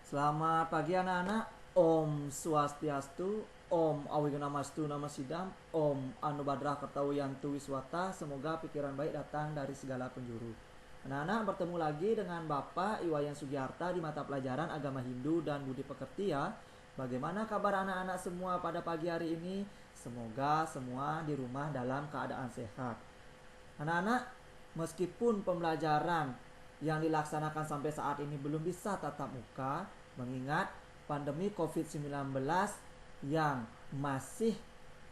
Selamat pagi anak-anak. Om Swastiastu, Om Awigunamastu Namasidam, Om Anubadrah Kertawiyantu Wiswata. Semoga pikiran baik datang dari segala penjuru. Anak-anak, bertemu lagi dengan Bapak Iwayan Sugiarta di mata pelajaran Agama Hindu dan Budi Pekerti ya. Bagaimana kabar anak-anak semua pada pagi hari ini? Semoga semua di rumah dalam keadaan sehat. Anak-anak, meskipun pembelajaran yang dilaksanakan sampai saat ini belum bisa tatap muka, mengingat pandemi COVID-19 yang masih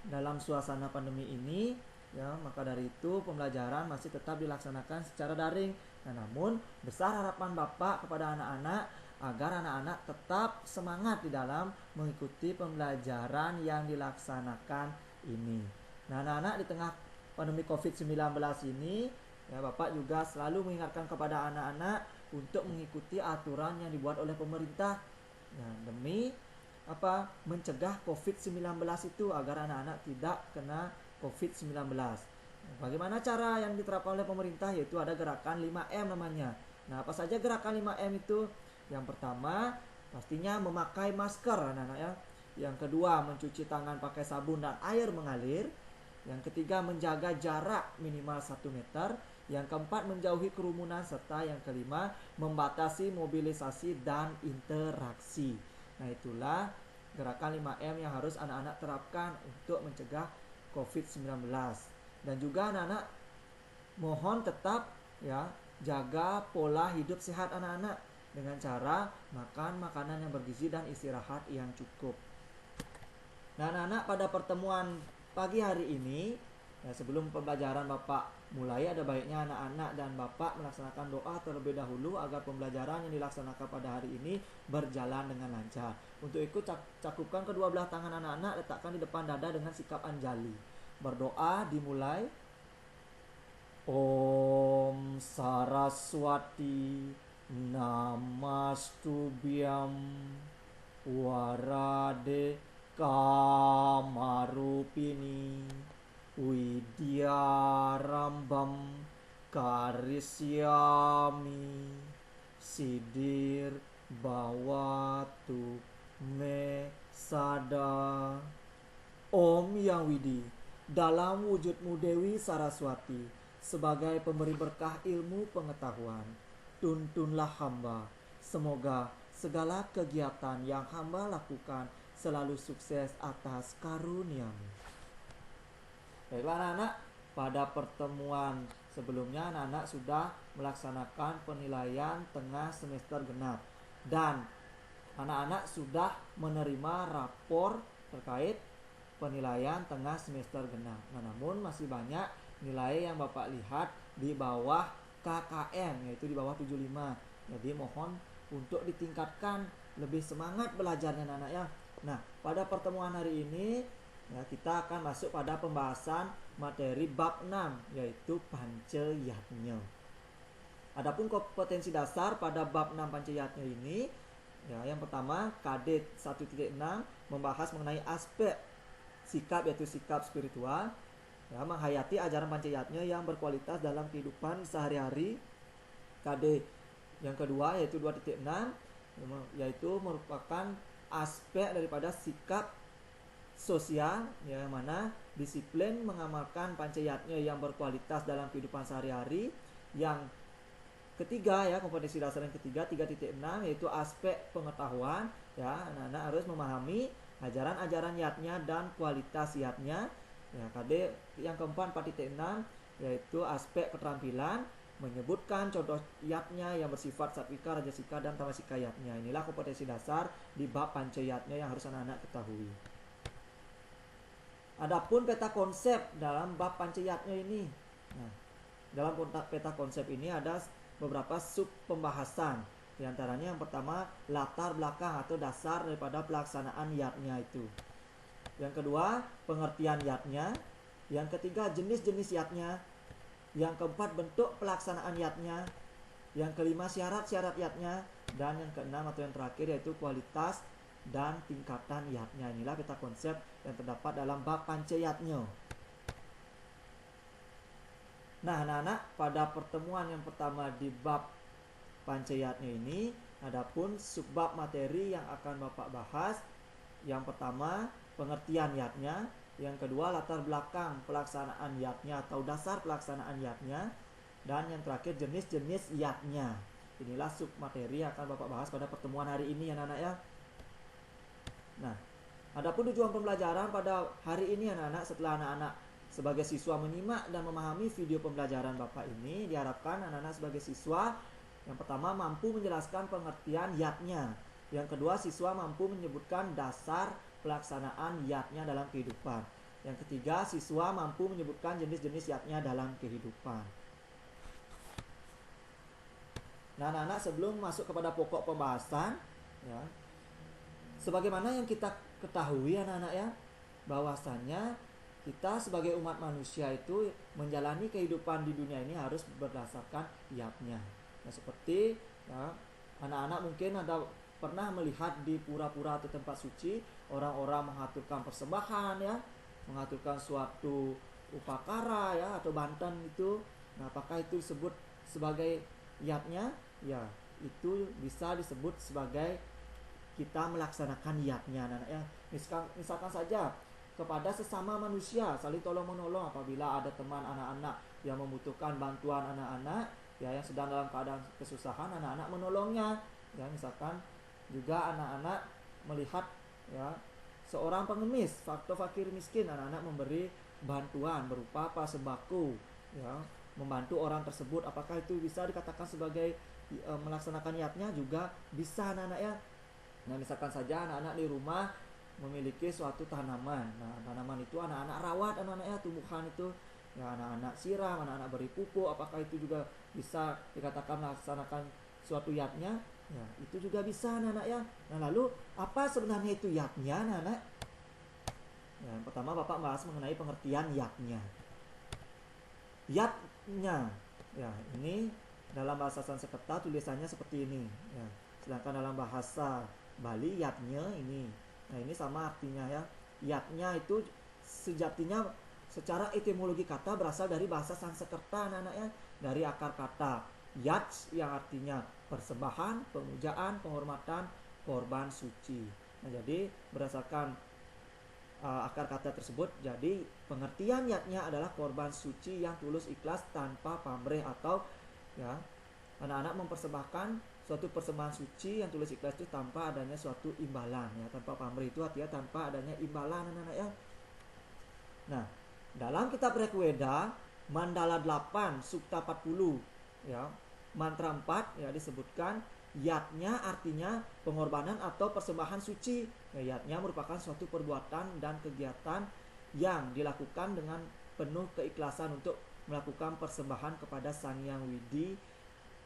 dalam suasana pandemi ini, ya, maka dari itu pembelajaran masih tetap dilaksanakan secara daring. Nah, namun besar harapan Bapak kepada anak-anak agar anak-anak tetap semangat di dalam mengikuti pembelajaran yang dilaksanakan ini. Nah, anak-anak, di tengah pandemi COVID-19 ini, ya, Bapak juga selalu mengingatkan kepada anak-anak untuk mengikuti aturan yang dibuat oleh pemerintah, ya, demi mencegah COVID-19 itu agar anak-anak tidak kena COVID-19. Bagaimana cara yang diterapkan oleh pemerintah? Yaitu ada gerakan 5M namanya. Nah, apa saja gerakan 5M itu? Yang pertama, pastinya memakai masker anak-anak ya. Yang kedua, mencuci tangan pakai sabun dan air mengalir. Yang ketiga, menjaga jarak minimal 1 meter. Yang keempat, menjauhi kerumunan. Serta yang kelima, membatasi mobilisasi dan interaksi. Nah, itulah gerakan 5M yang harus anak-anak terapkan untuk mencegah COVID-19. Dan juga anak-anak mohon tetap ya jaga pola hidup sehat anak-anak dengan cara makan makanan yang bergizi dan istirahat yang cukup. Nah, anak-anak, pada pertemuan pagi hari ini, ya, sebelum pembelajaran Bapak mulai, ada baiknya anak-anak dan Bapak melaksanakan doa terlebih dahulu agar pembelajaran yang dilaksanakan pada hari ini berjalan dengan lancar. Untuk itu cakupkan kedua belah tangan anak-anak, letakkan di depan dada dengan sikap anjali. Berdoa dimulai. Om Saraswati Namastubhyam Warade Kamarupini Widyarambam Karisyami Sidir Bawatu Me Sada. Om Yang Widi, dalam wujudmu Dewi Saraswati, sebagai pemberi berkah ilmu pengetahuan, tuntunlah hamba. Semoga segala kegiatan yang hamba lakukan selalu sukses atas karunia-Mu. Baiklah anak-anak, pada pertemuan sebelumnya anak-anak sudah melaksanakan penilaian tengah semester genap. Dan anak-anak sudah menerima rapor terkait penilaian tengah semester genap. Nah, namun masih banyak nilai yang Bapak lihat di bawah KKM, yaitu di bawah 75. Jadi mohon untuk ditingkatkan, lebih semangat belajarnya anak-anak ya. Nah, pada pertemuan hari ini ya, kita akan masuk pada pembahasan materi bab 6, yaitu Pancayatnya. Adapun kompetensi dasar pada bab 6 Pancayatnya ini, ya, yang pertama KD 1.6 membahas mengenai aspek sikap, yaitu sikap spiritual, ya, menghayati ajaran Pancayatnya yang berkualitas dalam kehidupan sehari-hari. KD yang kedua yaitu 2.6, yaitu merupakan aspek daripada sikap sosial, ya, yang mana disiplin mengamalkan Pancayatnya yang berkualitas dalam kehidupan sehari-hari. Yang ketiga, ya, kompetensi dasar yang ketiga 3.6, yaitu aspek pengetahuan, ya, anak-anak harus memahami ajaran-ajaran yatnya dan kualitas yatnya. Ya, KD yang keempat 4.6, yaitu aspek keterampilan, menyebutkan contoh yatnya yang bersifat satvika, rajasika, dan tamasika yatnya. Inilah kompetensi dasar di bab Pancayatnya yang harus anak-anak ketahui. Adapun peta konsep dalam bab Pancayatnya ini, nah, dalam peta konsep ini ada beberapa sub pembahasan. Di antaranya yang pertama, latar belakang atau dasar daripada pelaksanaan yatnya itu. Yang kedua, pengertian yatnya. Yang ketiga, jenis-jenis yatnya. Yang keempat, bentuk pelaksanaan yatnya. Yang kelima, syarat-syarat yatnya. Dan yang keenam atau yang terakhir yaitu kualitas dan tingkatan yatnya. Inilah peta konsep yang terdapat dalam bab Pancayatnya. Nah, anak-anak, pada pertemuan yang pertama di bab Pancayatnya ini, Adapun subbab materi yang akan Bapak bahas, yang pertama pengertian yatnya, yang kedua latar belakang pelaksanaan yatnya atau dasar pelaksanaan yatnya, dan yang terakhir jenis-jenis yatnya. Inilah sub materi yang akan Bapak bahas pada pertemuan hari ini ya anak-anak ya. Nah, adapun tujuan pembelajaran pada hari ini anak-anak, setelah anak-anak sebagai siswa menyimak dan memahami video pembelajaran Bapak ini, diharapkan anak-anak sebagai siswa yang pertama mampu menjelaskan pengertian yatnya. Yang kedua, siswa mampu menyebutkan dasar pelaksanaan yatnya dalam kehidupan. Yang ketiga, siswa mampu menyebutkan jenis-jenis yatnya dalam kehidupan. Nah, anak-anak, sebelum masuk kepada pokok pembahasan, ya, sebagaimana yang kita ketahui anak-anak ya, bahwasannya kita sebagai umat manusia itu menjalani kehidupan di dunia ini harus berdasarkan yatnya. Nah, seperti ya, anak-anak mungkin ada pernah melihat di pura-pura atau tempat suci orang-orang mengaturkan persembahan ya, mengaturkan suatu upakara ya atau banten itu. Nah, apakah itu disebut sebagai yatnya? Ya, itu bisa disebut sebagai kita melaksanakan yatnya anak-anak ya. Misalkan saja kepada sesama manusia saling tolong menolong apabila ada teman anak-anak yang membutuhkan bantuan anak-anak ya yang sedang dalam keadaan kesusahan, anak-anak menolongnya ya. Misalkan juga anak-anak melihat ya seorang pengemis atau fakir miskin, anak-anak memberi bantuan berupa apa, sembako ya, membantu orang tersebut. Apakah itu bisa dikatakan sebagai melaksanakan yatnya? Juga bisa anak-anak ya. Nah, misalkan saja anak-anak di rumah memiliki suatu tanaman. Nah, tanaman itu anak-anak rawat, anak-anaknya tumbuhan itu ya, anak-anak siram, anak-anak beri pupuk. Apakah itu juga bisa dikatakan melaksanakan suatu yatnya? Ya, itu juga bisa anak-anak ya. Nah, lalu apa sebenarnya itu yatnya anak-anak? Ya, yang pertama Bapak bahas mengenai pengertian yatnya. Yatnya ya, ini dalam bahasa Sanskerta tulisannya seperti ini ya. Sedangkan dalam bahasa Bali yatnya ini. Nah, ini sama artinya ya. Yatnya itu sejatinya secara etimologi kata berasal dari bahasa Sanskerta anak-anak ya, dari akar kata yat yang artinya persembahan, pemujaan, penghormatan, korban suci. Nah, jadi berdasarkan akar kata tersebut, jadi pengertian yatnya adalah korban suci yang tulus ikhlas tanpa pamrih, atau ya anak-anak mempersembahkan suatu persembahan suci yang tulus ikhlas itu tanpa adanya suatu imbalan ya. Tanpa pamrih itu artinya tanpa adanya imbalan anak-anak ya. Nah, dalam kitab Rigveda Mandala 8 Sukta 40 ya, mantra 4 ya, disebutkan yatnya artinya pengorbanan atau persembahan suci. Ya, yatnya merupakan suatu perbuatan dan kegiatan yang dilakukan dengan penuh keikhlasan untuk melakukan persembahan kepada Sang Hyang Widi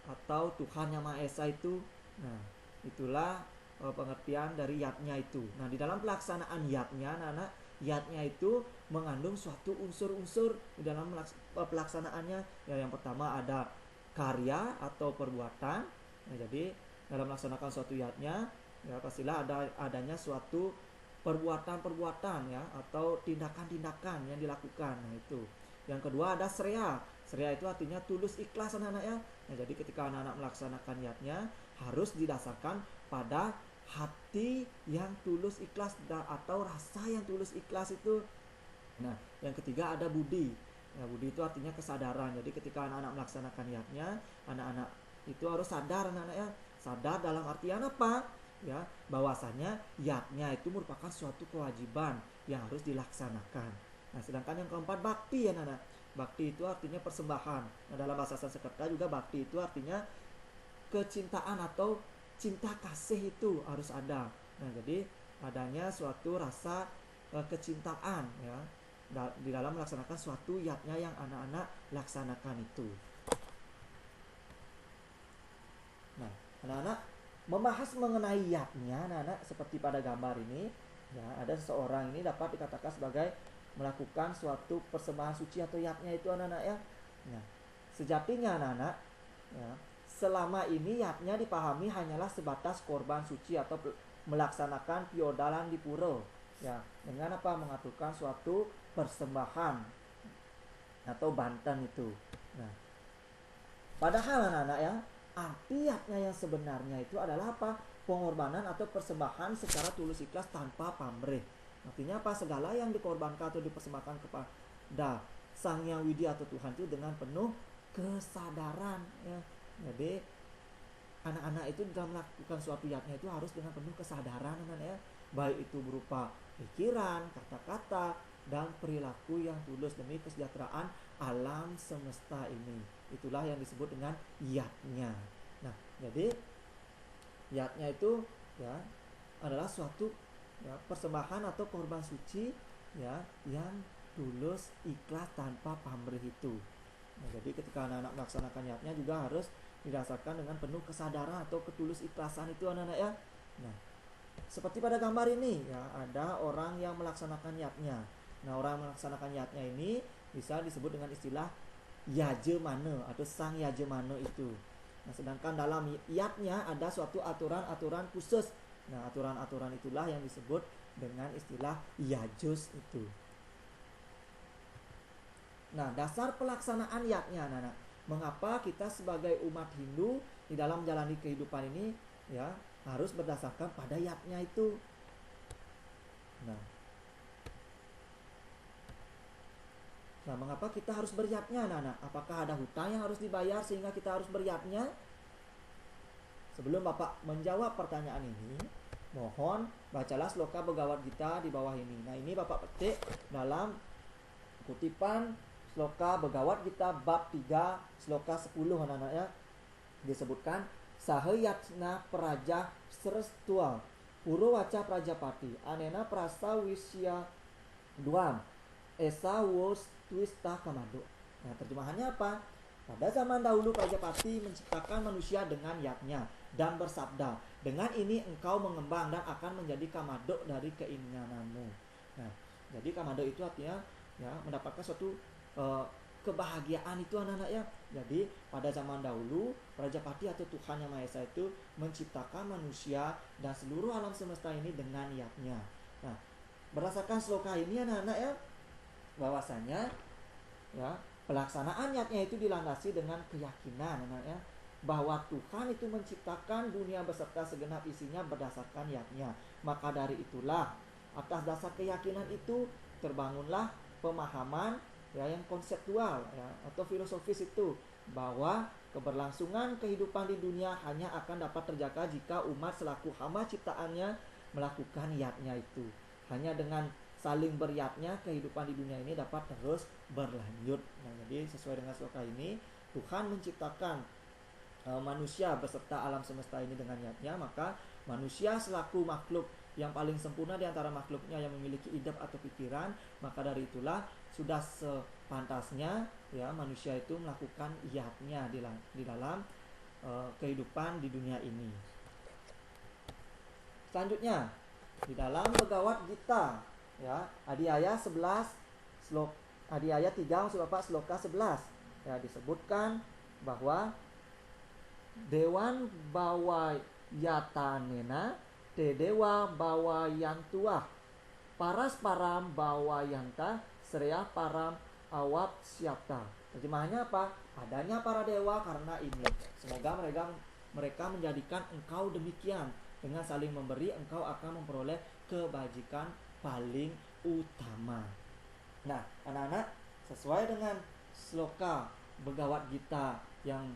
atau Tuhan Yang Maha Esa itu. Nah, itulah pengertian dari yatnya itu. Nah, di dalam pelaksanaan yatnya anak-anak, yatnya itu mengandung suatu unsur-unsur di dalam pelaksanaannya. Ya, yang pertama ada karya atau perbuatan. Nah, jadi dalam melaksanakan suatu yatnya ya pastilah adanya suatu perbuatan-perbuatan ya atau tindakan-tindakan yang dilakukan. Nah, itu. Yang kedua ada sreya. Sreya itu artinya tulus ikhlas anak-anak ya. Nah, jadi ketika anak-anak melaksanakan yatnya harus didasarkan pada hati yang tulus ikhlas atau rasa yang tulus ikhlas itu. Nah, yang ketiga ada budi. Ya, budi itu artinya kesadaran. Jadi ketika anak-anak melaksanakan yatnya, anak-anak itu harus sadar anak-anak ya. Sadar dalam artian apa? Ya, bahwasanya yatnya itu merupakan suatu kewajiban yang harus dilaksanakan. Nah, sedangkan yang keempat bakti ya anak-anak. Bakti itu artinya persembahan. Nah, dalam bahasa Sanskerta juga bakti itu artinya kecintaan atau cinta kasih itu harus ada. Nah, jadi adanya suatu rasa kecintaan ya di dalam melaksanakan suatu yatnya yang anak-anak laksanakan itu. Nah, anak-anak membahas mengenai yatnya, anak-anak seperti pada gambar ini ya, ada seseorang ini dapat dikatakan sebagai melakukan suatu persembahan suci atau yatnya itu anak-anak ya. Nah, sejatinya anak-anak ya, selama ini yatnya dipahami hanyalah sebatas korban suci atau melaksanakan piodalan di pura ya, dengan apa, mengaturkan suatu persembahan atau banten itu. Nah, padahal anak-anak ya, arti yatnya yang sebenarnya itu adalah apa? Pengorbanan atau persembahan secara tulus ikhlas tanpa pamrih. Artinya apa? Segala yang dikorbankan atau dipersembahkan kepada Sang Yang Widi atau Tuhan itu dengan penuh kesadaran ya. Jadi anak-anak itu dalam melakukan suatu yatnya itu harus dengan penuh kesadaran ya. Baik itu berupa pikiran, kata-kata, dan perilaku yang tulus demi kesejahteraan alam semesta ini. Itulah yang disebut dengan yatnya. Nah, jadi yatnya itu ya adalah suatu ya persembahan atau korban suci ya yang tulus ikhlas tanpa pamrih itu. Nah, jadi ketika anak-anak melaksanakan yatnya juga harus dirasakan dengan penuh kesadaran atau ketulus ikhlasan itu anak-anak ya. Nah, seperti pada gambar ini ya, ada orang yang melaksanakan yatnya. Nah, orang melaksanakan yatnya ini bisa disebut dengan istilah yajemana atau sang yajemana itu. Nah, sedangkan dalam yatnya ada suatu aturan-aturan khusus. Nah, aturan-aturan itulah yang disebut dengan istilah yajus itu. Nah, dasar pelaksanaan yatnya anak-anak. Mengapa kita sebagai umat Hindu di dalam menjalani kehidupan ini ya harus berdasarkan pada yatnya itu. Nah, mengapa kita harus beryatnya anak-anak? Apakah ada hutang yang harus dibayar sehingga kita harus beryatnya? Sebelum Bapak menjawab pertanyaan ini, mohon bacalah sloka Bhagavad Gita di bawah ini. Nah, ini Bapak petik dalam kutipan sloka Bhagavad Gita bab 3 sloka 10 anak-anak ya. Disebutkan Sahayatna Praja Srestua Purowaca Prajapati Anena Prasa Wisya Duam Esa Wos Twista Kamado. Nah, terjemahannya apa? Pada zaman dahulu Prajapati menciptakan manusia dengan yatnya dan bersabda, dengan ini engkau mengembang dan akan menjadi kamadok dari keinginanmu. Nah, jadi kamadok itu artinya ya mendapatkan suatu kebahagiaan itu anak-anak ya. Jadi pada zaman dahulu Prajapati atau Tuhan Yang Maha Esa itu menciptakan manusia dan seluruh alam semesta ini dengan yatnya. Nah, berdasarkan sloka ini anak-anak ya, bahwasanya ya pelaksanaan yatnya itu dilandasi dengan keyakinan anak-anak ya, bahwa Tuhan itu menciptakan dunia beserta segenap isinya berdasarkan yatnya. Maka dari itulah atas dasar keyakinan itu terbangunlah pemahaman ya yang konseptual ya atau filosofis itu, bahwa keberlangsungan kehidupan di dunia hanya akan dapat terjaga jika umat selaku hamba ciptaannya melakukan yatnya itu. Hanya dengan saling beryatnya kehidupan di dunia ini dapat terus berlanjut. Nah, jadi sesuai dengan sloka ini Tuhan menciptakan manusia beserta alam semesta ini dengan yatnya, maka manusia selaku makhluk yang paling sempurna di antara makhluknya yang memiliki idap atau pikiran, maka dari itulah sudah sepantasnya ya manusia itu melakukan yatnya di dalam kehidupan di dunia ini. Selanjutnya di dalam Bhagavad Gita ya Adhyaya 11 Adhyaya 3 maksud Bapak sloka 11 ya disebutkan bahwa Dewan Bawayatanena Te Dewa Bawayantuah Paras Param Bawayanta Sreya Param Awap Syapta. Terjemahannya apa? Adanya para dewa karena ini. Semoga mereka menjadikan engkau demikian. Dengan saling memberi engkau akan memperoleh kebajikan paling utama. Nah, anak-anak, sesuai dengan sloka Bhagavad Gita yang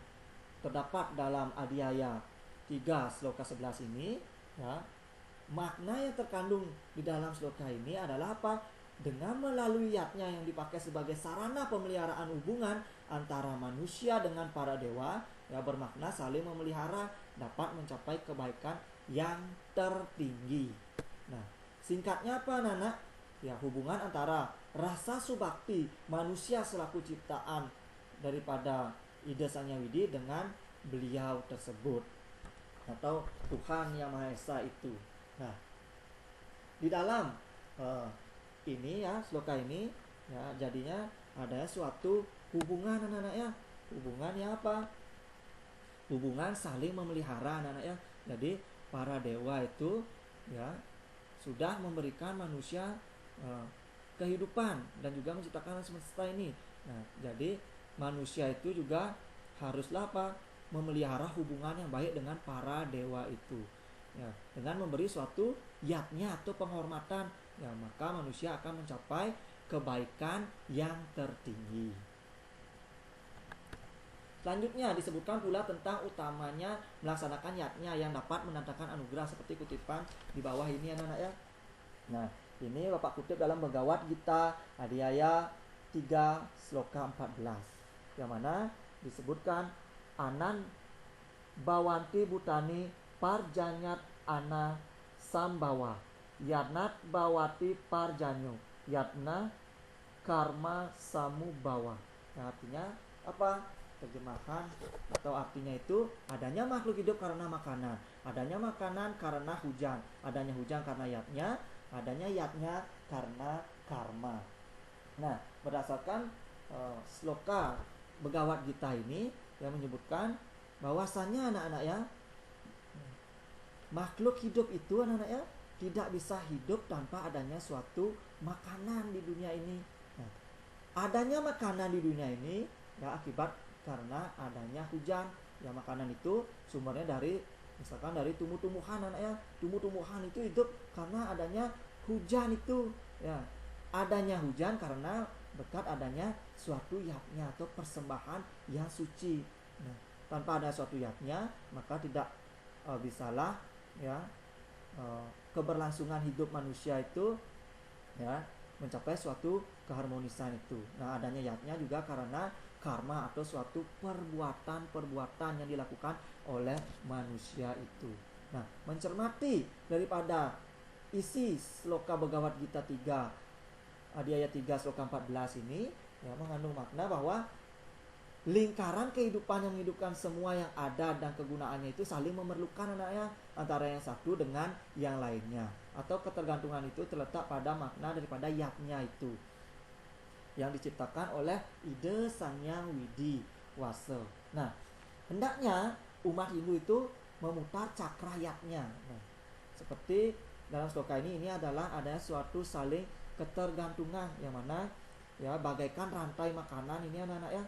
terdapat dalam Adhyaya 3 sloka 11 ini ya, makna yang terkandung di dalam sloka ini adalah apa? Dengan melalui yatnya yang dipakai sebagai sarana pemeliharaan hubungan antara manusia dengan para dewa ya, bermakna saling memelihara dapat mencapai kebaikan yang tertinggi. Nah, singkatnya apa anak-anak? Ya, hubungan antara rasa subakti manusia selaku ciptaan daripada Ida Sang Yang Widi dengan beliau tersebut atau Tuhan Yang Maha Esa itu. Nah, di dalam ini ya sloka ini ya jadinya ada suatu hubungan anak-anak ya. Hubungan yang apa? Hubungan saling memelihara anak-anak ya. Jadi para dewa itu ya sudah memberikan manusia kehidupan dan juga menciptakan semesta ini. Nah, jadi manusia itu juga haruslah apa? memelihara hubungan yang baik dengan para dewa itu. Ya, dengan memberi suatu yatnya atau penghormatan, ya maka manusia akan mencapai kebaikan yang tertinggi. Selanjutnya disebutkan pula tentang utamanya melaksanakan yatnya yang dapat mendatangkan anugerah seperti kutipan di bawah ini anak-anak ya. Nah, ini Bapak kutip dalam Bhagavad Gita Adhyaya 3 sloka 14. Yang mana disebutkan anan bawanti butani parjanyat ana sambawa yatnat bawati parjanyo yatna karma samubawa. Yang artinya apa? Terjemahan atau artinya itu adanya makhluk hidup karena makanan, adanya makanan karena hujan, adanya hujan karena yatnya, adanya yatnya karena karma. Nah, berdasarkan sloka Bhagavad Gita ini yang menyebutkan bahwasannya anak-anak ya, makhluk hidup itu anak-anak ya tidak bisa hidup tanpa adanya suatu makanan di dunia ini. Nah, adanya makanan di dunia ini ya akibat karena adanya hujan. Ya makanan itu sumbernya dari misalkan dari tumbuh-tumbuhan anak ya. Tumbuh-tumbuhan itu hidup karena adanya hujan itu. Ya, adanya hujan karena berkat adanya suatu yatnya atau persembahan yang suci. Nah, tanpa ada suatu yatnya maka tidak bisalah ya keberlangsungan hidup manusia itu ya mencapai suatu keharmonisan itu. Nah, adanya yatnya juga karena karma atau suatu perbuatan-perbuatan yang dilakukan oleh manusia itu. Nah, mencermati daripada isi sloka Bhagavad Gita 3 Adhyaya 3 sloka 14 ini ya mengandung makna bahwa lingkaran kehidupan yang menghidupkan semua yang ada dan kegunaannya itu saling memerlukan anaknya antara yang satu dengan yang lainnya, atau ketergantungan itu terletak pada makna daripada yatnya itu yang diciptakan oleh ide Sang Hyang Widi Wasa. Nah, hendaknya umat Hindu itu memutar cakra yatnya. Nah, seperti dalam sloka ini adalah ada suatu saling ketergantungan yang mana ya bagaikan rantai makanan ini anak-anak ya.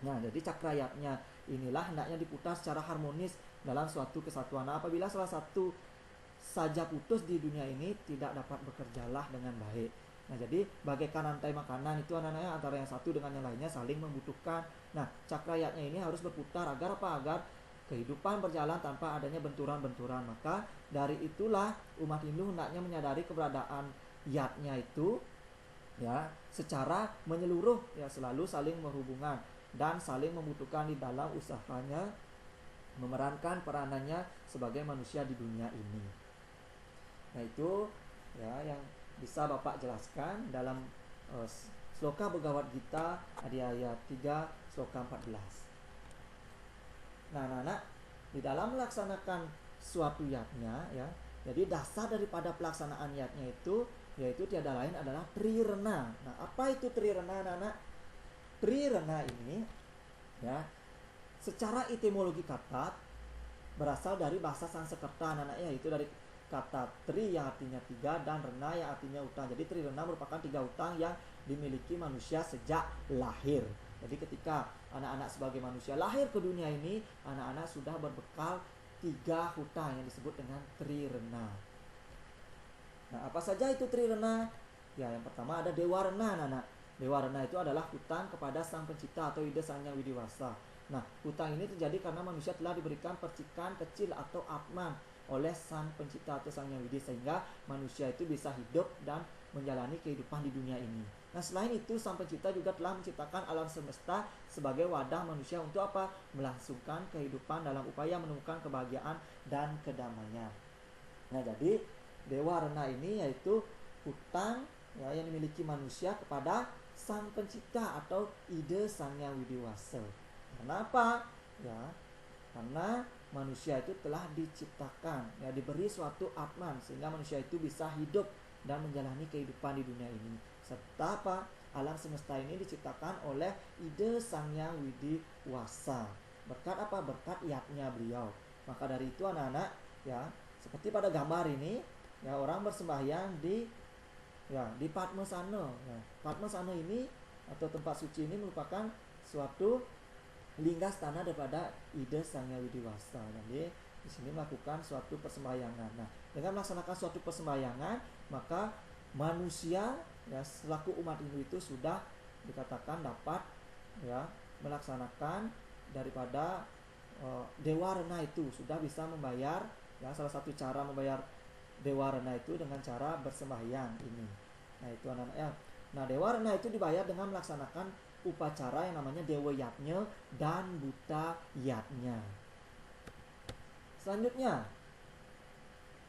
Nah, jadi cakra yatnya inilah hendaknya diputar secara harmonis dalam suatu kesatuan. Nah, apabila salah satu saja putus di dunia ini tidak dapat bekerjalah dengan baik. Nah, jadi bagaikan rantai makanan itu anak-anaknya antara yang satu dengan yang lainnya saling membutuhkan. Nah, cakra yatnya ini harus berputar agar apa? Agar kehidupan berjalan tanpa adanya benturan-benturan. Maka dari itulah umat Hindu hendaknya menyadari keberadaan yatnya itu ya secara menyeluruh ya selalu saling berhubungan dan saling membutuhkan di dalam usahanya memerankan peranannya sebagai manusia di dunia ini. Nah, itu ya yang bisa Bapak jelaskan dalam sloka Bhagavad Gita Adhyaya 3 sloka 14. Nah, anak-anak, di dalam melaksanakan suatu yatnya ya, jadi dasar daripada pelaksanaan yatnya itu yaitu tiada lain adalah trirena. Nah, apa itu trirena anak-anak? Trirena ini ya secara etimologi kata berasal dari bahasa Sanskerta anak-anak, yaitu dari kata tri yang artinya tiga dan rena yang artinya utang. Jadi trirena merupakan 3 utang yang dimiliki manusia sejak lahir. Jadi ketika anak-anak sebagai manusia lahir ke dunia ini, anak-anak sudah berbekal 3 hutang yang disebut dengan trirena. Nah, apa saja itu trirena? Ya, yang pertama ada Dewa Rena anak-anak. Dewa Rena itu adalah hutang kepada Sang Pencipta atau ide Sang Hyang Widi Wasa. Nah, hutang ini terjadi karena manusia telah diberikan percikan kecil atau atman oleh Sang Pencipta atau Sang Hyang Widi sehingga manusia itu bisa hidup dan menjalani kehidupan di dunia ini. Nah, selain itu Sang Pencipta juga telah menciptakan alam semesta sebagai wadah manusia untuk apa? Melangsungkan kehidupan dalam upaya menemukan kebahagiaan dan kedamaian. Nah, jadi Dewa Rena ini yaitu hutang ya, yang dimiliki manusia kepada Sang Pencipta atau ide Sang Hyang Widi Wasa. Kenapa? Ya, karena manusia itu telah diciptakan, ya diberi suatu atman sehingga manusia itu bisa hidup dan menjalani kehidupan di dunia ini. Serta apa? Alam semesta ini diciptakan oleh ide Sang Hyang Widi Wasa. Berkat apa? Berkat yatnya beliau. Maka dari itu anak-anak, ya seperti pada gambar ini, ya orang bersembahyang di Padmasana. Ya, Padmasana ini atau tempat suci ini merupakan suatu lingga stana daripada ide Sangya Widiwasa. Jadi di sini melakukan suatu persembahyangan. Nah, dengan melaksanakan suatu persembahyangan, maka manusia ya selaku umat Hindu itu sudah dikatakan dapat ya melaksanakan daripada Dewa Rena itu sudah bisa membayar ya, salah satu cara membayar Dewa Rena itu dengan cara bersembahyang ini. Nah, itu anak-anak ya. Nah, Dewa Rena itu dibayar dengan melaksanakan upacara yang namanya Dewa Yatnya dan Buta Yatnya. Selanjutnya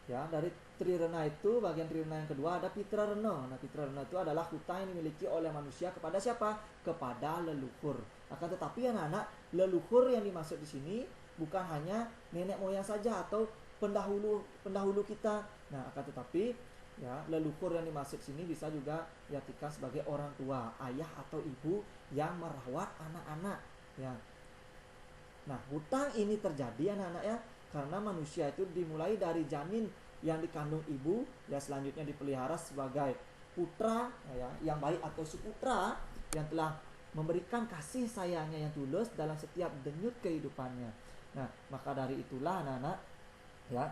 ya, dari Trirena itu, bagian Trirena yang kedua ada Pitra Rena. Nah, Pitra Rena itu adalah hutang yang dimiliki oleh manusia kepada siapa? Kepada leluhur. Akan tetapi anak-anak, leluhur yang dimaksud di sini bukan hanya nenek moyang saja atau pendahulu kita. Nah, akan tetapi ya leluhur yang dimaksud sini bisa juga diartikan sebagai orang tua, ayah atau ibu yang merawat anak-anak ya. Nah, hutang ini terjadi anak-anak ya karena manusia itu dimulai dari janin yang dikandung ibu ya, selanjutnya dipelihara sebagai putra ya, yang baik atau suputra yang telah memberikan kasih sayangnya yang tulus dalam setiap denyut kehidupannya. Nah, maka dari itulah anak-anak ya,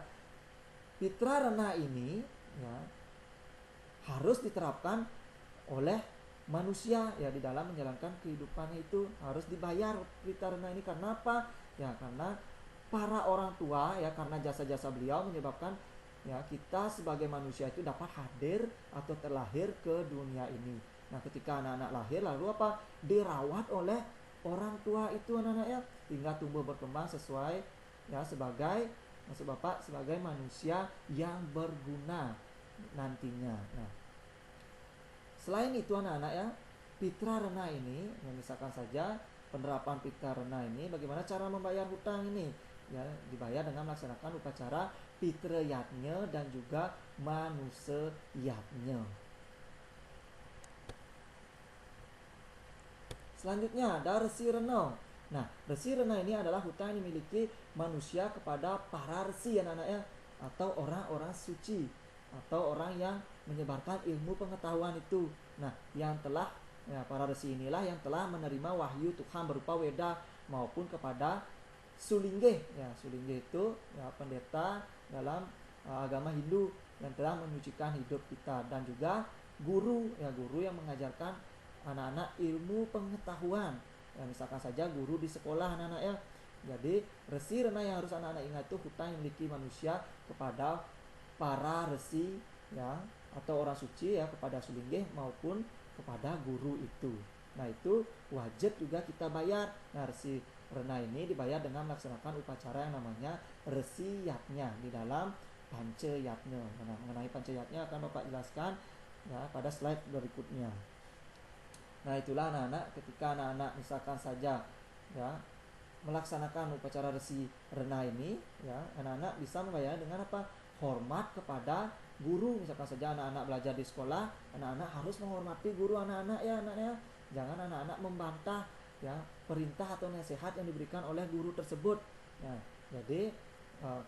Pitra Rena ini ya harus diterapkan oleh manusia ya di dalam menjalankan kehidupannya, itu harus dibayar Pitra Rena ini. Karena apa? Ya karena para orang tua ya, karena jasa-jasa beliau menyebabkan ya kita sebagai manusia itu dapat hadir atau terlahir ke dunia ini. Nah, ketika anak-anak lahir lalu apa? Dirawat oleh orang tua itu anak-anak ya, hingga tumbuh berkembang sesuai ya sebagai maksud Bapak sebagai manusia yang berguna nantinya. Nah, selain itu anak-anak ya, Pitra Rena ini, ya misalkan saja penerapan Pitra Rena ini, bagaimana cara membayar hutang ini? Ya, dibayar dengan melaksanakan upacara Pitra Yatnya dan juga Manusa Yatnya. Selanjutnya ada Resi Rena. Nah, Resi Rena ini adalah hutang yang dimiliki manusia kepada para resi anak-anak ya, atau orang-orang suci atau orang yang menyebarkan ilmu pengetahuan itu. Nah, yang telah ya, para resi inilah yang telah menerima wahyu Tuhan berupa Weda maupun kepada Sulinggih ya. Sulinggih itu ya pendeta dalam agama Hindu yang telah menyucikan hidup kita, dan juga guru ya, guru yang mengajarkan anak-anak ilmu pengetahuan ya, misalkan saja guru di sekolah anak-anak ya. Jadi Resi Rena yang harus anak-anak ingat itu hutang yang memiliki manusia kepada para resi ya atau orang suci ya, kepada Sulinggih maupun kepada guru itu. Nah, itu wajib juga kita bayar. Nah, Resi Rena ini dibayar dengan melaksanakan upacara yang namanya Resi Yatnya di dalam Panca Yatnya. Nah, mengenai Panca Yatnya akan Bapak jelaskan ya pada slide berikutnya. Nah, itulah anak-anak, ketika anak-anak misalkan saja ya melaksanakan upacara Resi Rena ini ya, anak-anak bisa membayar dengan apa? Hormat kepada guru. Misalkan saja anak-anak belajar di sekolah, anak-anak harus menghormati guru anak-anak ya, anak-anak. Jangan anak-anak membantah ya perintah atau nasihat yang diberikan oleh guru tersebut. Nah, jadi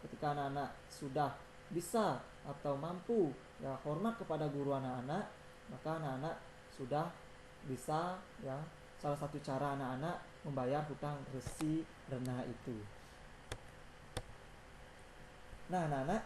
ketika anak-anak sudah bisa atau mampu ya hormat kepada guru anak-anak, maka anak-anak sudah bisa ya, salah satu cara anak-anak membayar hutang Resi Rena itu. Nah, anak-anak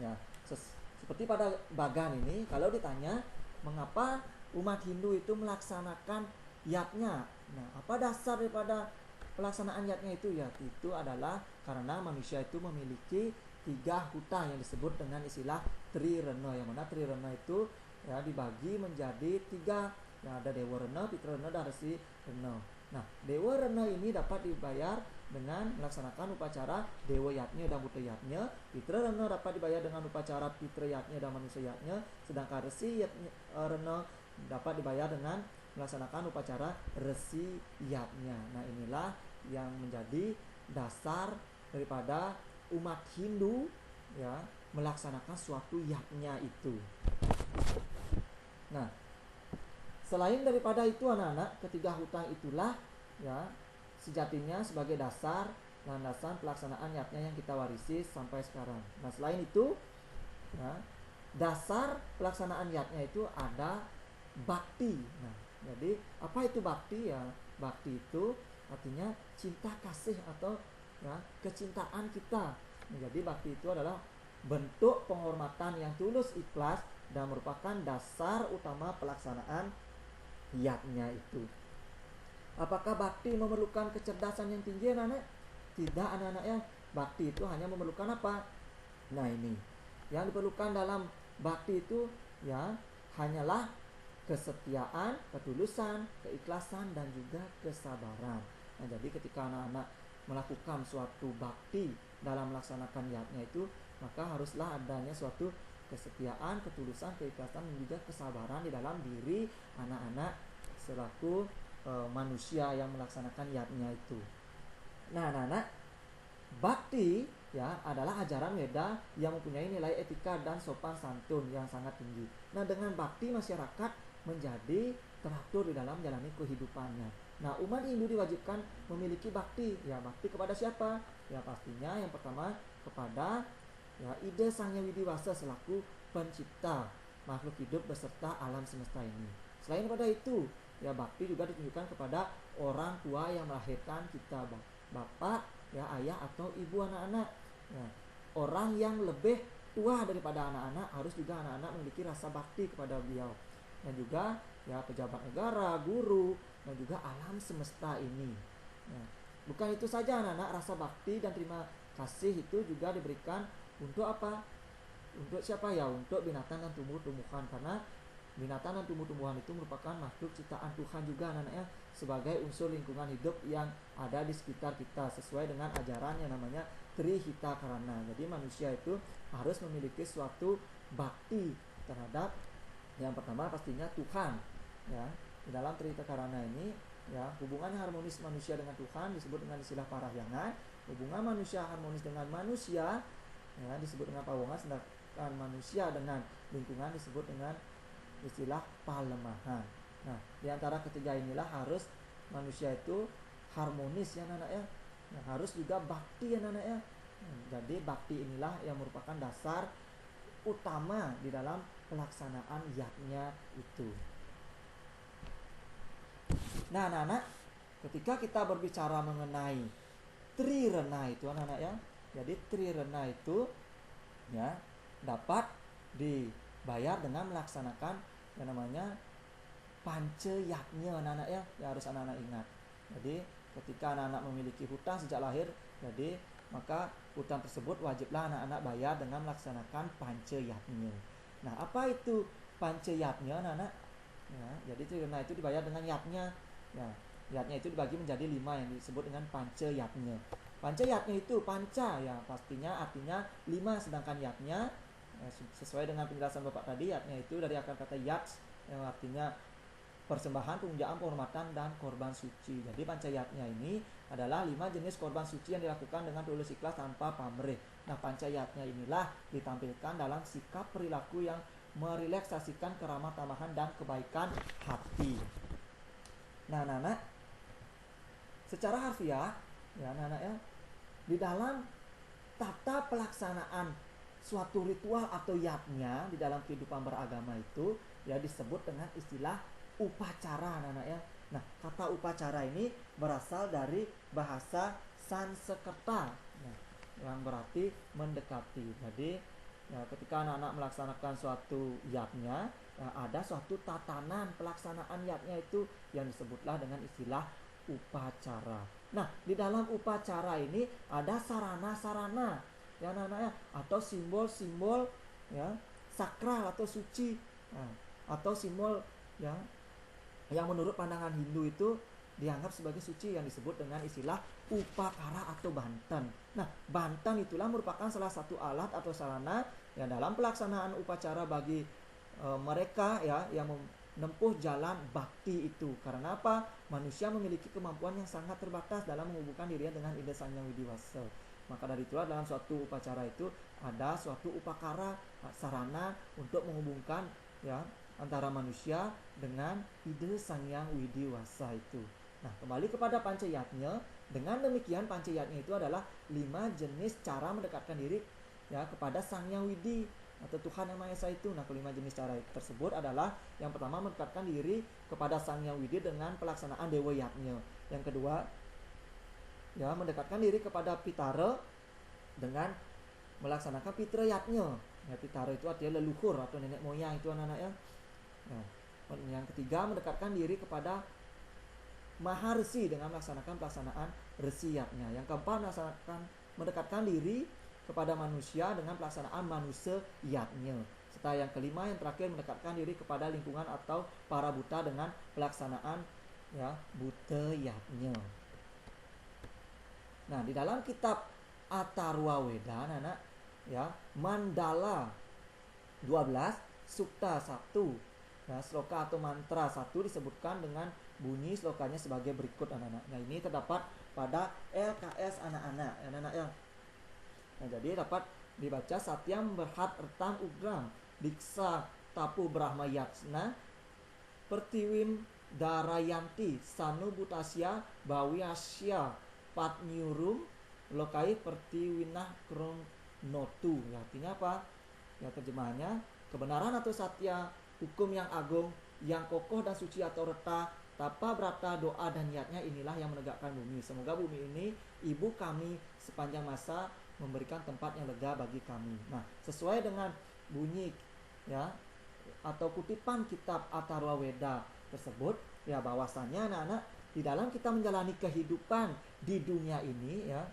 ya seperti pada Bagan ini, kalau ditanya mengapa umat Hindu itu melaksanakan yatnya, nah apa dasar daripada pelaksanaan yatnya itu? Ya itu adalah karena manusia itu memiliki 3 hutang yang disebut dengan istilah Trirena, yang mana Trirena itu ya dibagi menjadi 3 ya, ada Dewa Rena, Pitra Rena, dan Resi Rena. Nah, Dewa Rena ini dapat dibayar dengan melaksanakan upacara Dewa Yatnya dan Buta Yatnya. Pitra Rena dapat dibayar dengan upacara Pitra Yatnya dan Manusa Yatnya. Sedangkan Resi Rena dapat dibayar dengan melaksanakan upacara Resi Yatnya. Nah, inilah yang menjadi dasar daripada umat Hindu ya melaksanakan suatu yatnya itu. Nah, selain daripada itu anak-anak, ketiga hutang itulah ya sejatinya sebagai dasar landasan pelaksanaan yatnya yang kita warisi sampai sekarang. Nah, selain itu ya, dasar pelaksanaan yatnya itu ada bakti. Nah, jadi apa itu bakti ya? Bakti itu artinya cinta kasih atau ya kecintaan kita. Jadi bakti itu adalah bentuk penghormatan yang tulus ikhlas dan merupakan dasar utama pelaksanaan yatnya itu. Apakah bakti memerlukan kecerdasan yang tinggi anak-anak? Tidak anak-anak ya. Bakti itu hanya memerlukan apa? Nah ini yang diperlukan dalam bakti itu ya hanyalah kesetiaan, ketulusan, keikhlasan dan juga kesabaran. Nah jadi ketika anak-anak melakukan suatu bakti dalam melaksanakan yatnya itu, maka haruslah adanya suatu kesetiaan, ketulusan, keikhlasan dan juga kesabaran di dalam diri anak-anak selaku manusia yang melaksanakan yatnya itu. Nah anak-anak, bakti ya adalah ajaran Weda yang mempunyai nilai etika dan sopan santun yang sangat tinggi. Nah dengan bakti masyarakat menjadi teratur di dalam menjalani kehidupannya. Nah umat Hindu diwajibkan memiliki bakti. Ya bakti kepada siapa? Ya pastinya yang pertama kepada ya ide Sang Hyang Widiwasa selaku pencipta makhluk hidup beserta alam semesta ini. Selain pada itu, ya bakti juga ditunjukkan kepada orang tua yang melahirkan kita, bapak, ya ayah atau ibu anak-anak. Ya, orang yang lebih tua daripada anak-anak harus juga anak-anak memiliki rasa bakti kepada beliau. Dan juga ya pejabat negara, guru, dan juga alam semesta ini. Ya, bukan itu saja anak-anak, rasa bakti dan terima kasih itu juga diberikan untuk apa? Untuk siapa ya? Untuk binatang dan tumbuh-tumbuhan, karena binatang dan tumbuh-tumbuhan itu merupakan makhluk ciptaan Tuhan juga anak-anaknya, sebagai unsur lingkungan hidup yang ada di sekitar kita sesuai dengan ajaran yang namanya Trihita Karana. Jadi manusia itu harus memiliki suatu bakti terhadap yang pertama pastinya Tuhan. Ya, di dalam Trihita Karana ini ya hubungan harmonis manusia dengan Tuhan disebut dengan istilah parahyangan. Hubungan manusia harmonis dengan manusia ya disebut dengan pawongan, sedangkan manusia dengan lingkungan disebut dengan istilah palemahan. Nah, di antara ketiga inilah harus manusia itu harmonis ya anak ya. Nah, harus juga bakti ya anak ya. Jadi bakti inilah yang merupakan dasar utama di dalam pelaksanaan yatnya itu. Nah, anak-anak, ketika kita berbicara mengenai trirena itu anak-anak ya. Jadi trirena itu ya dapat dibayar dengan melaksanakan yang namanya panca yatnya anak-anak ya. Ya harus anak-anak ingat. Jadi ketika anak-anak memiliki hutang sejak lahir, jadi maka hutang tersebut wajiblah anak-anak bayar dengan melaksanakan panca yatnya. Nah, apa itu panca yatnya anak-anak? Ya, jadi trirena itu dibayar dengan yatnya. Ya, yatnya itu dibagi menjadi 5 yang disebut dengan panca yatnya. Panca yatnya itu panca ya pastinya artinya 5, sedangkan yatnya sesuai dengan penjelasan Bapak tadi, yatnya itu dari akar kata yats yang artinya persembahan, pemujaan, penghormatan dan korban suci. Jadi panca yatnya ini adalah 5 jenis korban suci yang dilakukan dengan tulus ikhlas tanpa pamrih. Nah, panca yatnya inilah ditampilkan dalam sikap perilaku yang merelaksasikan keramah tamahan dan kebaikan hati. Nah, anak-anak, secara harfiah ya anak-anak ya, di dalam tata pelaksanaan suatu ritual atau yatnya di dalam kehidupan beragama itu ya disebut dengan istilah upacara anak-anak ya. Nah, kata upacara ini berasal dari bahasa Sanskerta yang berarti mendekati. Jadi ya, ketika anak-anak melaksanakan suatu yatnya ya, ada suatu tatanan pelaksanaan yatnya itu yang disebutlah dengan istilah upacara. Nah, di dalam upacara ini ada sarana-sarana ya anak-anak ya, atau simbol-simbol ya sakral atau suci ya, atau simbol ya yang menurut pandangan Hindu itu dianggap sebagai suci yang disebut dengan istilah upakara atau banten. Nah, banten itulah merupakan salah satu alat atau sarana ya dalam pelaksanaan upacara bagi mereka ya yang menempuh jalan bakti itu. Karena apa? Manusia memiliki kemampuan yang sangat terbatas dalam menghubungkan dirinya dengan ide Sang Hyang Widiwasa. Maka dari itulah dalam suatu upacara itu ada suatu upakara sarana untuk menghubungkan ya antara manusia dengan ide Sang Hyang Widiwasa itu. Nah, kembali kepada panca yatnya. Dengan demikian panca yatnya itu adalah 5 jenis cara mendekatkan diri ya kepada Sang Hyang Widi atau Tuhan Yang Maha Esa itu. Nah, kelima jenis cara tersebut adalah yang pertama mendekatkan diri kepada Sang Hyang Widi dengan pelaksanaan dewa yatnya. Yang kedua ya mendekatkan diri kepada Pitara dengan melaksanakan Pitra Yatnya. Ya, Pitara itu artinya leluhur atau nenek moyang itu anak-anak ya. Nah, yang ketiga mendekatkan diri kepada Maharsi dengan melaksanakan pelaksanaan Resi Yatnya. Yang keempat mendekatkan diri kepada manusia dengan pelaksanaan Manusia Yatnya. Serta yang kelima yang terakhir mendekatkan diri kepada lingkungan atau para buta dengan pelaksanaan ya Buta Yatnya. Nah, di dalam kitab Atharva Veda anak ya, Mandala 12 Sukta 1 ya, sloka atau mantra 1 disebutkan dengan bunyi slokanya sebagai berikut anak-anak. Nah, ini terdapat pada LKS anak-anak ya. Nah, jadi dapat dibaca Satyam Berhat Ertam Ugram Diksa Tapu Brahma Yatsna Pertiwim Darayanti Sanu Butasya Bawiasya Patnyurum Lokai Pertiwinah Krom Notu. Ya, artinya apa? Ya, terjemahannya kebenaran atau satya, hukum yang agung, yang kokoh dan suci atau reta, tapa brata, doa dan niatnya inilah yang menegakkan bumi. Semoga bumi ini ibu kami sepanjang masa memberikan tempat yang lega bagi kami. Nah, sesuai dengan bunyi ya atau kutipan kitab Atharva Veda tersebut, ya bahwasannya anak-anak di dalam kita menjalani kehidupan di dunia ini ya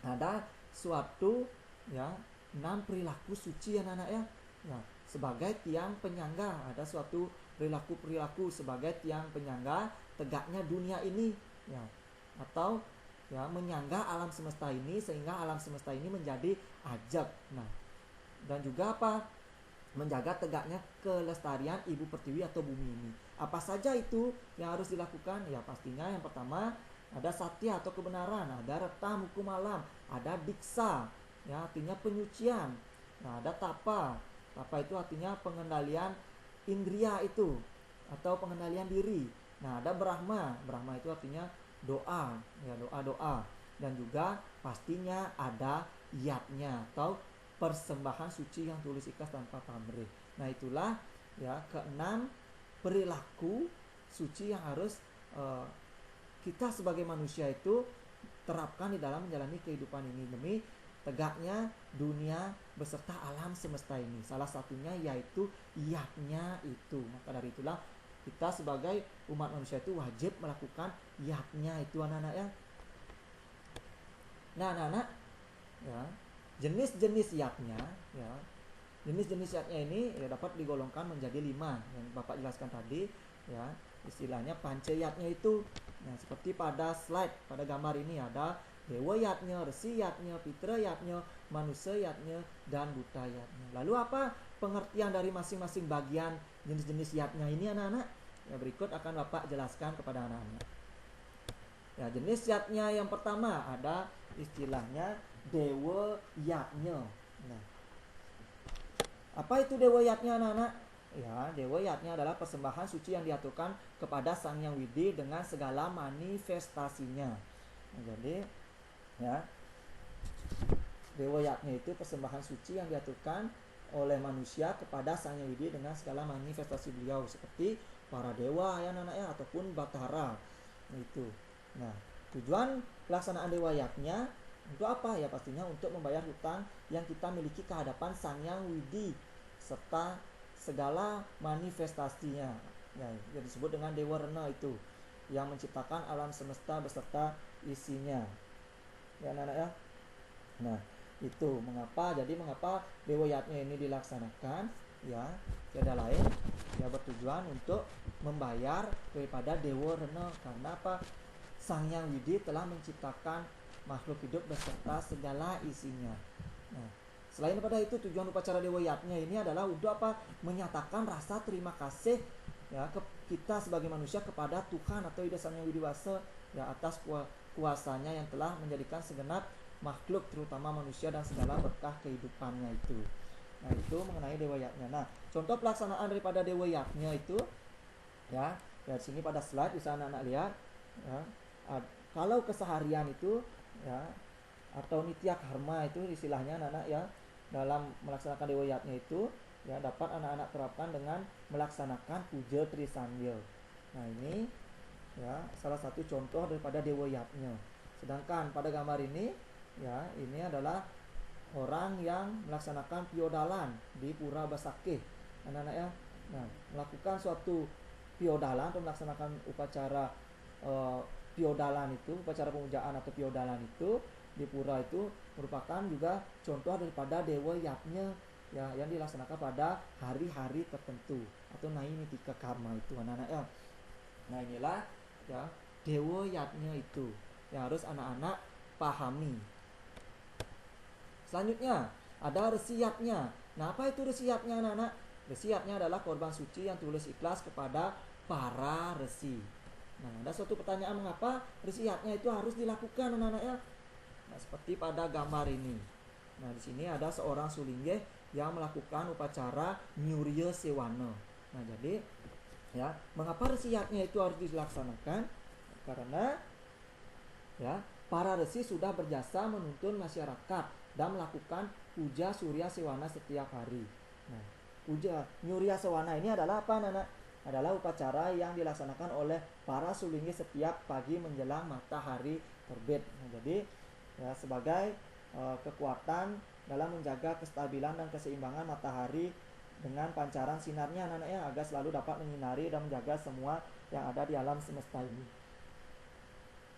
ada suatu ya 6 perilaku suci anak-anak ya. Ya, sebagai tiang penyangga ada suatu perilaku sebagai tiang penyangga tegaknya dunia ini ya, atau ya menyangga alam semesta ini sehingga alam semesta ini menjadi ajab. Nah, dan juga apa? Menjaga tegaknya kelestarian ibu pertiwi atau bumi ini. Apa saja itu yang harus dilakukan? Ya pastinya yang pertama ada satya atau kebenaran, ada reta hukum alam, ada diksa ya artinya penyucian. Nah, ada tapa. Tapa itu artinya pengendalian indria itu atau pengendalian diri. Nah, ada brahma. Brahma itu artinya doa, ya doa-doa. Dan juga pastinya ada yatnya atau persembahan suci yang tulus ikhlas tanpa pamrih. Nah, itulah ya keenam perilaku suci yang harus kita sebagai manusia itu terapkan di dalam menjalani kehidupan ini demi tegaknya dunia beserta alam semesta ini. Salah satunya yaitu yatnya itu. Maka dari itulah kita sebagai umat manusia itu wajib melakukan yatnya itu anak-anak ya. Nah, anak-anak ya, jenis-jenis yatnya ya. Jenis-jenis yatnya ini ya dapat digolongkan menjadi 5 yang Bapak jelaskan tadi ya. Istilahnya pancayatnya itu. Nah, seperti pada slide, pada gambar ini ada Dewa yatnya, Resi yatnya, Pitra yatnya, Manusia yatnya, dan Buta yatnya. Lalu apa pengertian dari masing-masing bagian jenis-jenis yatnya ini anak-anak? Ya, berikut akan Bapak jelaskan kepada anak-anak. Ya, jenis yatnya yang pertama ada istilahnya Dewa yatnya. Nah, apa itu Dewa yatnya anak-anak? Ya, Dewa yatnya adalah persembahan suci yang diaturkan kepada Sang Hyang Widi dengan segala manifestasinya. Nah, jadi ya Dewa yatnya itu persembahan suci yang diaturkan oleh manusia kepada Sang Hyang Widi dengan segala manifestasi beliau seperti para dewa ya anak-anaknya ataupun Batara. Itu. Nah, tujuan pelaksanaan Dewa yatnya untuk apa? Ya pastinya untuk membayar hutang yang kita miliki ke hadapan Sang Hyang Widi serta segala manifestasinya ya, yang disebut dengan Dewa Rena itu yang menciptakan alam semesta beserta isinya ya anak-anak ya. Nah, itu mengapa Dewa yatnya ini dilaksanakan ya, tiada lain ya bertujuan untuk membayar daripada Dewa Rena. Karena apa? Sang Hyang Widi telah menciptakan makhluk hidup beserta segala isinya. Nah, selain daripada itu, tujuan upacara Dewa yatnya ini adalah untuk apa? Menyatakan rasa terima kasih ya kita sebagai manusia kepada Tuhan atau Ida Sang Hyang Widiwasa ya atas kuasanya yang telah menjadikan segenap makhluk terutama manusia dan segala berkah kehidupannya itu. Nah, itu mengenai Dewa yatnya. Nah, contoh pelaksanaan daripada Dewa yatnya itu ya, di sini pada slide bisa anak-anak lihat ya. Kalau keseharian itu ya atau nitya karma itu istilahnya anak-anak ya, dalam melaksanakan Dewa yatnya itu ya dapat anak-anak terapkan dengan melaksanakan puja Trisandil. Nah, ini ya salah satu contoh daripada Dewa yatnya. Sedangkan pada gambar ini ya, ini adalah orang yang melaksanakan piodalan di Pura Basakeh, anak-anak ya. Nah, melakukan suatu piodalan atau melaksanakan upacara eh, piodalan itu, upacara pemujaan atau piodalan itu di pura itu merupakan juga contoh daripada dewa yatnya ya, yang dilaksanakan pada hari-hari tertentu atau naimitika karma itu, anak-anak ya. Nah, inilah ya dewa yatnya itu yang harus anak-anak pahami. Selanjutnya ada resiyatnya. Nah, apa itu resiyatnya, anak-anak? Resiyatnya adalah korban suci yang tulus ikhlas kepada para resi. Nah, ada suatu pertanyaan, mengapa resiyatnya itu harus dilakukan, anak-anak ya? Nah, seperti pada gambar ini. Nah, di sini ada seorang sulinggeh yang melakukan upacara Nyurya Sewana. Nah, jadi ya, mengapa resiyatnya itu harus dilaksanakan? Karena ya, para resi sudah berjasa menuntun masyarakat dan melakukan puja Surya Sewana setiap hari. Nah, puja Nyurya Sewana ini adalah apa, anak-anak? Adalah upacara yang dilaksanakan oleh para sulinggih setiap pagi menjelang matahari terbit. Nah, jadi ya, sebagai kekuatan dalam menjaga kestabilan dan keseimbangan matahari dengan pancaran sinarnya, anak-anak ya, agar selalu dapat menyinari dan menjaga semua yang ada di alam semesta ini.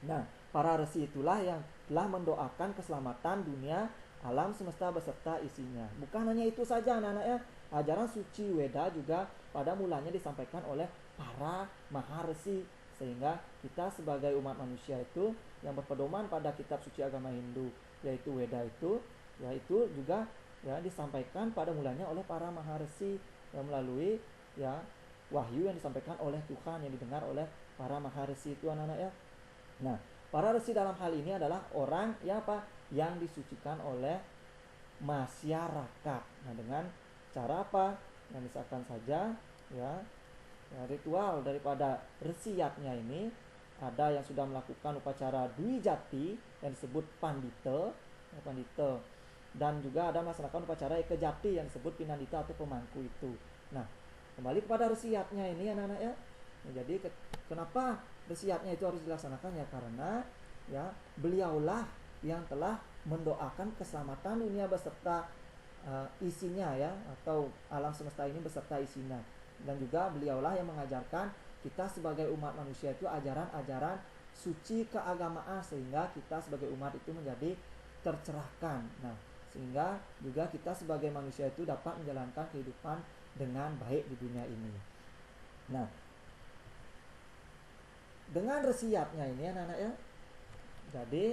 Nah, para resi itulah yang telah mendoakan keselamatan dunia, alam semesta beserta isinya. Bukan hanya itu saja, anak-anak ya, ajaran suci Weda juga pada mulanya disampaikan oleh para maharesi, sehingga kita sebagai umat manusia itu yang berpedoman pada kitab suci agama Hindu yaitu Weda itu, yaitu juga ya disampaikan pada mulanya oleh para maharesi yang melalui ya wahyu yang disampaikan oleh Tuhan yang didengar oleh para maharesi itu, anak-anak ya. Nah, para resi dalam hal ini adalah orang yang apa? Yang disucikan oleh masyarakat. Nah, dengan cara apa? Yang misalkan saja ya, ritual daripada resiyatnya ini ada yang sudah melakukan upacara Dwi Jati yang disebut pandita, dan juga ada melaksanakan upacara Eka Jati yang disebut pinandita atau pemangku itu. Nah, kembali kepada resiyatnya ini, anak-anak ya. Nah, jadi kenapa resiyatnya itu harus dilaksanakan ya? Karena ya beliaulah yang telah mendoakan keselamatan dunia beserta isinya ya, atau alam semesta ini beserta isinya. Dan juga beliaulah yang mengajarkan kita sebagai umat manusia itu ajaran-ajaran suci keagamaan, sehingga kita sebagai umat itu menjadi tercerahkan. Nah, sehingga juga kita sebagai manusia itu dapat menjalankan kehidupan dengan baik di dunia ini. Nah, dengan resiyatnya ini, anak-anak ya, jadi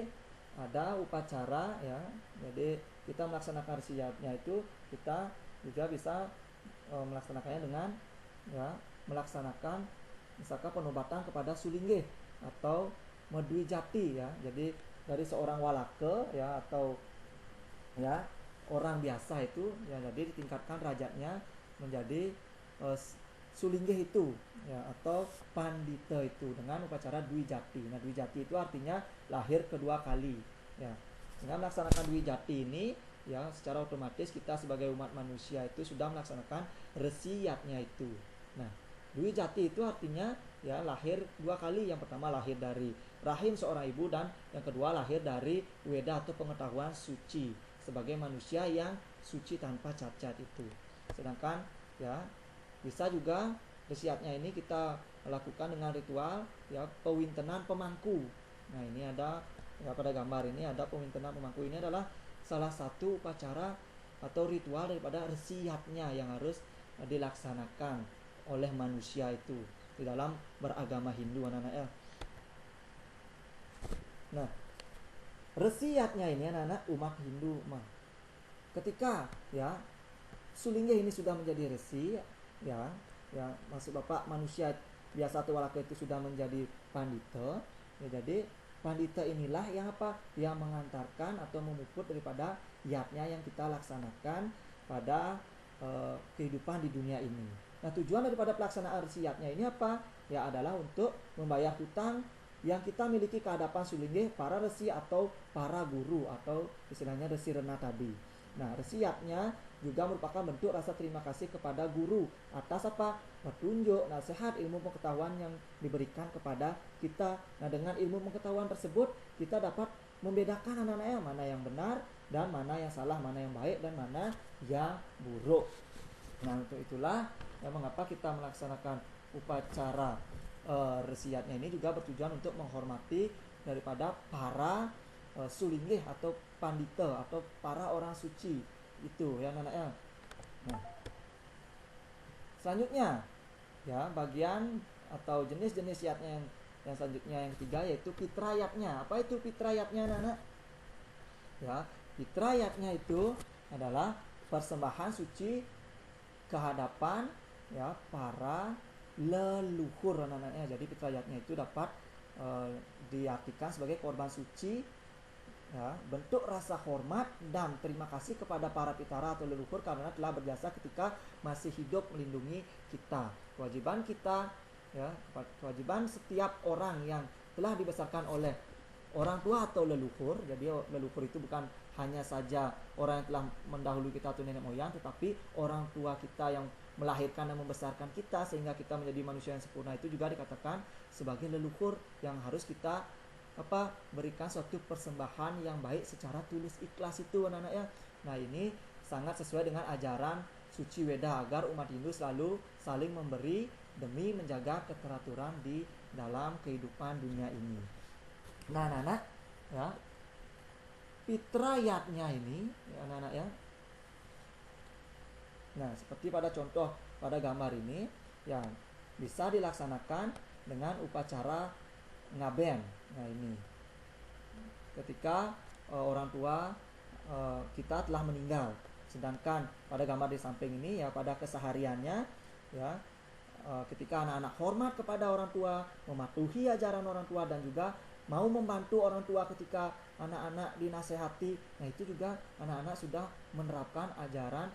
ada upacara ya, jadi kita melaksanakan resiyatnya itu kita juga bisa melaksanakannya dengan ya melaksanakan misalkan penobatan kepada sulinggih atau medwi jati ya. Jadi dari seorang walake ya atau ya orang biasa itu ya, jadi ditingkatkan derajatnya menjadi sulinggih itu ya, atau pandita itu dengan upacara Dwi Jati. Nah, Dwi Jati itu artinya lahir kedua kali ya. Dengan melaksanakan Dwi Jati ini ya, secara otomatis kita sebagai umat manusia itu sudah melaksanakan resiyatnya itu. Nah, Dwi Jati itu artinya ya lahir dua kali. Yang pertama lahir dari rahim seorang ibu, dan yang kedua lahir dari Weda atau pengetahuan suci sebagai manusia yang suci tanpa cacat itu. Sedangkan ya bisa juga resiyatnya ini kita lakukan dengan ritual ya pewintenan pemangku. Nah, ini ada ya, pada gambar ini ada pewintenan pemangku. Ini adalah salah satu upacara atau ritual daripada resiyatnya yang harus dilaksanakan oleh manusia itu di dalam beragama Hindu, anak-anak ya. Nah, resiyatnya ini anak-anak umat Hindu mah, ketika ya sulinggih ini sudah menjadi resi ya, maksud Bapak manusia biasa atau walaka itu sudah menjadi pandita ya, jadi pandita inilah yang apa? Yang mengantarkan atau memuput daripada yatnya yang kita laksanakan pada kehidupan di dunia ini. Nah, tujuan daripada pelaksanaan resiyatnya ini apa? Ya adalah untuk membayar hutang yang kita miliki ke hadapan sulinggih para resi atau para guru atau istilahnya resi rena tadi. Nah, resiatnya juga merupakan bentuk rasa terima kasih kepada guru atas apa? Petunjuk, nasihat, ilmu pengetahuan yang diberikan kepada kita. Nah, dengan ilmu pengetahuan tersebut kita dapat membedakan anak-anaknya mana yang benar dan mana yang salah, mana yang baik dan mana yang buruk. Nah, untuk itulah mengapa kita melaksanakan upacara resiatnya ini juga bertujuan untuk menghormati daripada para sulinggih atau pandita atau para orang suci itu ya anak-anaknya. Nah, selanjutnya ya bagian atau jenis-jenis yatnya yang selanjutnya yang ketiga yaitu fitrayatnya. Apa itu fitrayatnya anak-anak? Ya, fitrayatnya itu adalah persembahan suci kehadapan ya para leluhur anak-anaknya. Jadi fitrayatnya itu dapat diartikan sebagai korban suci ya, bentuk rasa hormat dan terima kasih kepada para pitara atau leluhur karena telah berjasa ketika masih hidup melindungi kita. Kewajiban kita ya, kewajiban setiap orang yang telah dibesarkan oleh orang tua atau leluhur. Jadi leluhur itu bukan hanya saja orang yang telah mendahului kita atau nenek moyang, tetapi orang tua kita yang melahirkan dan membesarkan kita sehingga kita menjadi manusia yang sempurna itu juga dikatakan sebagai leluhur yang harus kita berikan suatu persembahan yang baik secara tulus ikhlas itu anak-anak ya. Nah, ini sangat sesuai dengan ajaran suci Weda agar umat Hindu selalu saling memberi demi menjaga keteraturan di dalam kehidupan dunia ini. Nah, anak-anak ya, fitrayatnya ini ya, anak-anak ya. Nah, seperti pada contoh pada gambar ini ya bisa dilaksanakan dengan upacara ngaben. Nah, ini ketika orang tua kita telah meninggal. Sedangkan pada gambar di samping ini ya pada kesehariannya ya ketika anak-anak hormat kepada orang tua, mematuhi ajaran orang tua dan juga mau membantu orang tua ketika anak-anak dinasehati. Nah, itu juga anak-anak sudah menerapkan ajaran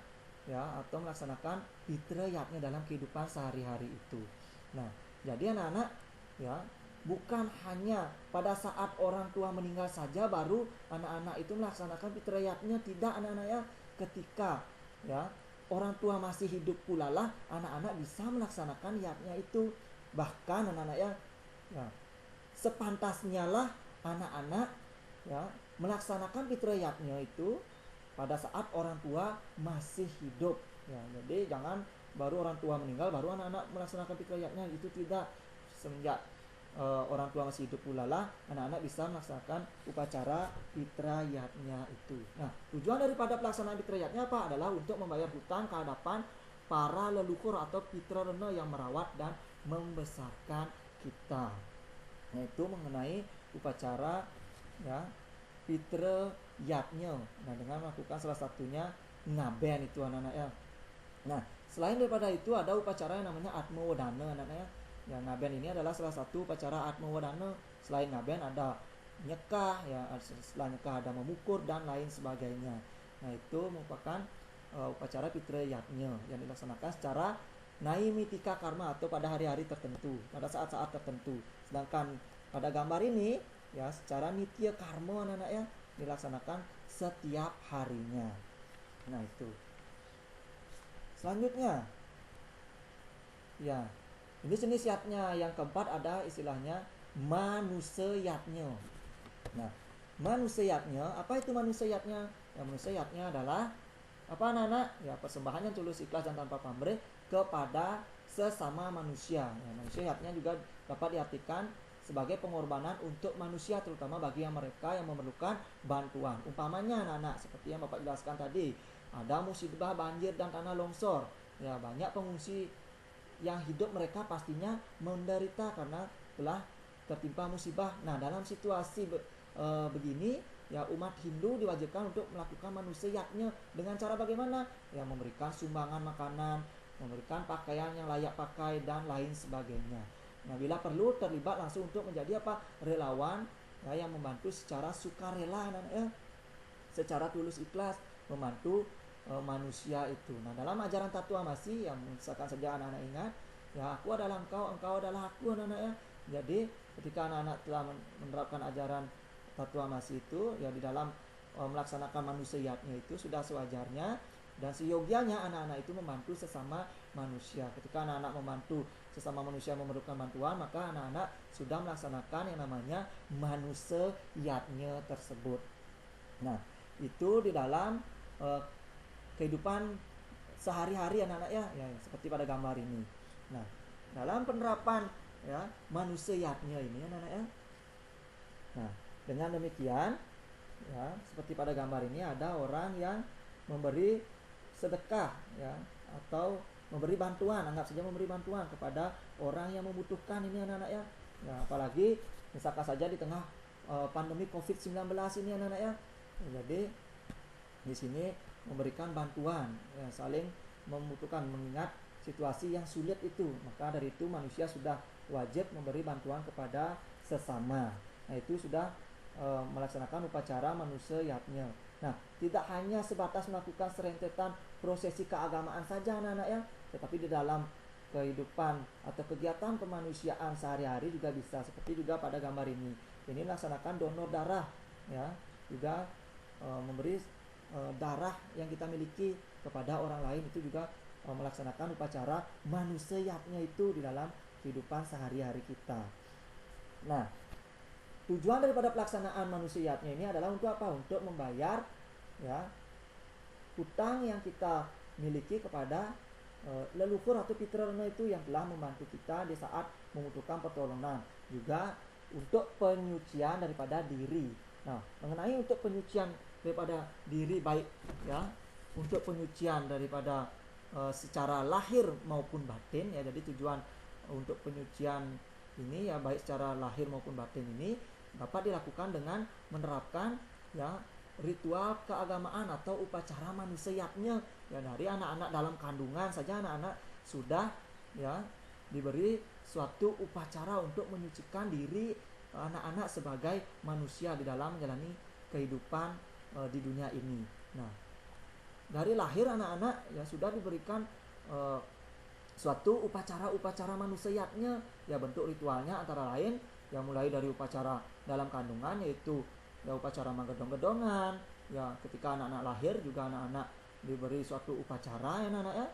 ya atau melaksanakan fitrayatnya dalam kehidupan sehari-hari itu. Nah, jadi anak-anak ya bukan hanya pada saat orang tua meninggal saja baru anak-anak itu melaksanakan fitrayatnya, tidak anak-anak ya. Ketika ya orang tua masih hidup pula lah anak-anak bisa melaksanakan yatnya itu. Bahkan anak-anak ya sepantasnya lah anak-anak ya melaksanakan fitrayatnya itu pada saat orang tua masih hidup ya. Jadi jangan baru orang tua meninggal baru anak-anak melaksanakan fitrayatnya, itu tidak. Semenjak orang tua masih hidup pula lah anak-anak bisa melaksanakan upacara fitrayatnya itu. Nah, tujuan daripada pelaksanaan fitrayatnya apa? Adalah untuk membayar hutang kehadapan para leluhur atau pitrarena yang merawat dan membesarkan kita. Nah, itu mengenai upacara ya fitrayatnya. Nah, dengan melakukan salah satunya ngaben itu anak-anak ya. Nah, selain daripada itu ada upacara yang namanya Atma Wadana anak-anak ya. Yang ngaben ini adalah salah satu upacara Atma Wadana. Selain ngaben ada nyekah ya, setelah nyekah ada memukur dan lain sebagainya. Nah, itu merupakan upacara fitrayatnya yang dilaksanakan secara naimitika karma atau pada hari-hari tertentu, pada saat-saat tertentu. Sedangkan pada gambar ini ya secara nitya karma anak-anak ya dilaksanakan setiap harinya. Nah, itu. Selanjutnya ya, ini jenis yatnya yang keempat ada istilahnya manuseyatnya. Nah, manuseyatnya, apa itu manuseyatnya? Ya, manuseyatnya adalah apa anak-anak? Ya, persembahan yang tulus ikhlas dan tanpa pamrih kepada sesama manusia. Ya, manuseyatnya juga dapat diartikan sebagai pengorbanan untuk manusia, terutama bagi yang mereka yang memerlukan bantuan. Umpamanya anak-anak seperti yang Bapak jelaskan tadi, ada musibah banjir dan tanah longsor. Ya, banyak pengungsi yang hidup mereka pastinya menderita karena telah tertimpa musibah. Nah, dalam situasi begini ya umat Hindu diwajibkan untuk melakukan manuseyatnya dengan cara bagaimana? Ya, memberikan sumbangan makanan, memberikan pakaian yang layak pakai dan lain sebagainya. Nah, bila perlu terlibat langsung untuk menjadi apa? Relawan ya, yang membantu secara sukarela ya, secara tulus ikhlas membantu manusia itu. Nah, dalam ajaran Tatua Masi yang misalkan saja anak-anak ingat, ya aku adalah engkau, engkau adalah aku anak-anak ya. Jadi ketika anak-anak telah menerapkan ajaran Tatua Masi itu ya di dalam melaksanakan manusiatnya itu sudah sewajarnya dan seyogianya anak-anak itu membantu sesama manusia. Ketika anak-anak membantu sesama manusia memerlukan bantuan, maka anak-anak sudah melaksanakan yang namanya manusiatnya tersebut. Nah, itu di dalam kehidupan sehari-hari anak-anak ya, seperti pada gambar ini. Nah, dalam penerapan ya manusiatnya ini anak-anak ya. Nah, dengan demikian ya, seperti pada gambar ini ada orang yang memberi sedekah ya atau memberi bantuan, anggap saja memberi bantuan kepada orang yang membutuhkan ini anak-anak ya. Ya, apalagi misalkan saja di tengah pandemi Covid-19 ini anak-anak ya. Jadi di sini memberikan bantuan ya, saling membutuhkan mengingat situasi yang sulit itu. Maka dari itu manusia sudah wajib memberi bantuan kepada sesama. Nah, itu sudah melaksanakan upacara manusiatnya. Nah, tidak hanya sebatas melakukan serentetan prosesi keagamaan saja anak-anak ya, tetapi di dalam kehidupan atau kegiatan kemanusiaan sehari-hari juga bisa, seperti juga pada gambar ini. Ini melaksanakan donor darah ya, juga memberi darah yang kita miliki kepada orang lain, itu juga melaksanakan upacara manusiatnya itu di dalam kehidupan sehari-hari kita. Nah, tujuan daripada pelaksanaan manusiatnya ini adalah untuk apa? Untuk membayar ya hutang yang kita miliki kepada leluhur atau pitrana itu yang telah membantu kita di saat membutuhkan pertolongan. Juga untuk penyucian daripada diri. Nah, mengenai untuk penyucian daripada diri baik ya, untuk penyucian daripada secara lahir maupun batin ya. Jadi tujuan untuk penyucian ini ya baik secara lahir maupun batin ini dapat dilakukan dengan menerapkan ya ritual keagamaan atau upacara manusiatnya ya. Dari anak-anak dalam kandungan saja anak-anak sudah ya diberi suatu upacara untuk menyucikan diri anak-anak sebagai manusia di dalam menjalani kehidupan di dunia ini. Nah, dari lahir anak-anak ya sudah diberikan suatu upacara-upacara manusiatnya ya. Bentuk ritualnya antara lain yang mulai dari upacara dalam kandungan, yaitu ya upacara menggedong-gedongan ya. Ketika anak-anak lahir juga anak-anak diberi suatu upacara ya anak-anak ya.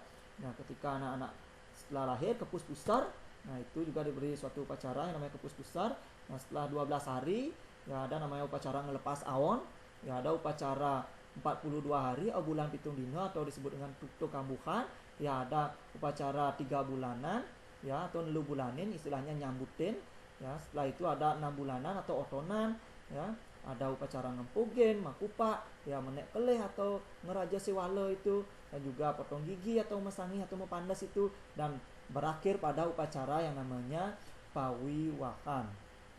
Nah, ketika anak-anak setelah lahir kepus pusar, nah itu juga diberi suatu upacara yang namanya kepus pusar. Nah, setelah 12 hari ya ada namanya upacara ngelepas awon ya. Ada upacara 42 hari atau bulan pitung dino atau disebut dengan tukto kambuhan ya. Ada upacara 3 bulanan ya atau 6 bulanin, istilahnya nyambutin ya. Setelah itu ada 6 bulanan atau otonan ya. Ada upacara ngempugen, makupa ya, menek keleh atau ngeraja sewala itu, dan juga potong gigi atau mesangi atau mepandas itu, dan berakhir pada upacara yang namanya pawiwahan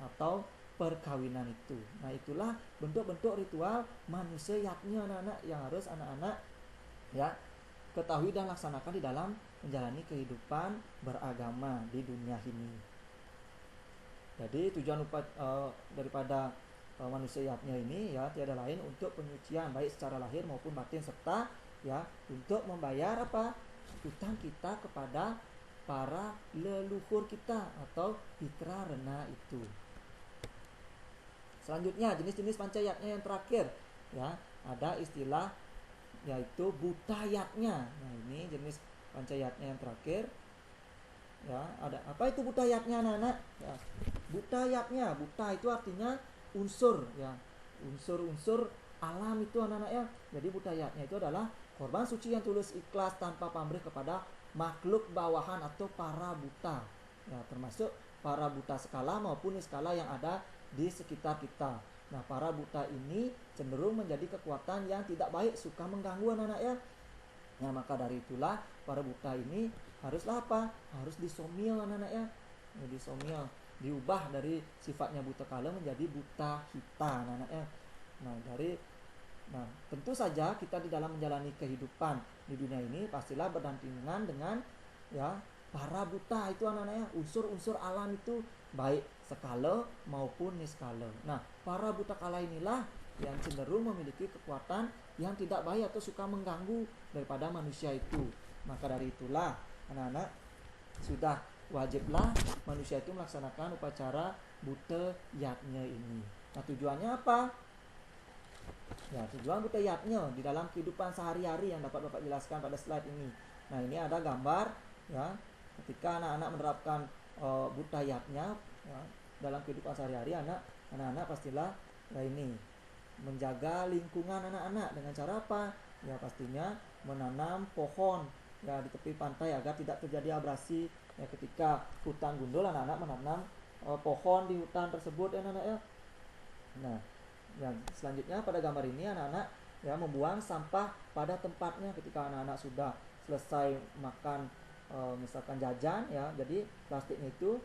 atau perkawinan itu. Nah, itulah bentuk-bentuk ritual manusiatnya anak-anak yang harus anak-anak ya ketahui dan laksanakan di dalam menjalani kehidupan beragama di dunia ini. Jadi tujuan daripada manusiatnya ini ya tiada lain untuk penyucian baik secara lahir maupun batin, serta ya untuk membayar apa? Hutang kita kepada para leluhur kita atau pitra rena itu. Selanjutnya jenis-jenis pancayatnya yang terakhir ya, ada istilah yaitu butayatnya. Nah, ini jenis pancayatnya yang terakhir ya. Ada apa itu butayatnya anak-anak ya? Butayatnya, buta itu artinya unsur ya, unsur-unsur alam itu anak-anak ya. Jadi butayatnya itu adalah korban suci yang tulus ikhlas tanpa pamrih kepada makhluk bawahan atau para buta ya, termasuk para buta skala maupun niskala yang ada di sekitar kita. Nah, para buta ini cenderung menjadi kekuatan yang tidak baik, suka mengganggu anak-anak ya. Nah, maka dari itulah para buta ini haruslah apa? Harus disomil anak-anak ya. Disomil, diubah dari sifatnya buta kala menjadi buta hita anak-anak ya. Nah, tentu saja kita di dalam menjalani kehidupan di dunia ini pastilah berdampingan dengan ya para buta itu anak-anak ya. Unsur-unsur alam itu baik skala maupun niskala. Nah, para buta kala inilah yang cenderung memiliki kekuatan yang tidak baik atau suka mengganggu daripada manusia itu. Maka dari itulah anak-anak sudah wajiblah manusia itu melaksanakan upacara buta yatnya ini. Nah, tujuannya apa? Ya, tujuan buta yatnya di dalam kehidupan sehari-hari yang dapat Bapak jelaskan pada slide ini. Nah, ini ada gambar ya, ketika anak-anak menerapkan buta yatnya ya, dalam kehidupan sehari-hari, anak-anak pastilah ya ini menjaga lingkungan anak-anak dengan cara apa? Ya pastinya menanam pohon ya di tepi pantai agar tidak terjadi abrasi. Ya ketika hutan gundul, anak-anak menanam pohon di hutan tersebut ya anak-anak ya. Nah, yang selanjutnya pada gambar ini anak-anak ya membuang sampah pada tempatnya ketika anak-anak sudah selesai makan misalkan jajan ya. Jadi plastiknya itu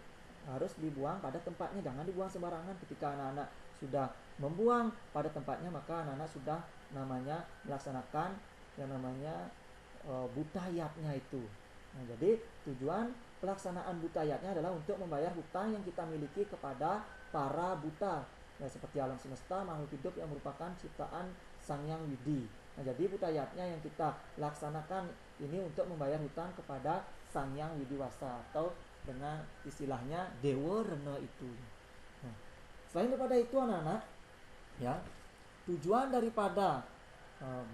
harus dibuang pada tempatnya, jangan dibuang sembarangan. Ketika anak-anak sudah membuang pada tempatnya, maka anak-anak sudah namanya melaksanakan yang namanya butayatnya itu. Nah, jadi tujuan pelaksanaan butayatnya adalah untuk membayar hutang yang kita miliki kepada para buta. Ya, seperti alam semesta, makhluk hidup yang merupakan ciptaan Sang Yang Widi. Nah, jadi butayatnya yang kita laksanakan ini untuk membayar hutang kepada Sang Yang Widiwasa atau dengan istilahnya Dewa Rena itu. Nah, selain daripada itu anak-anak, ya tujuan daripada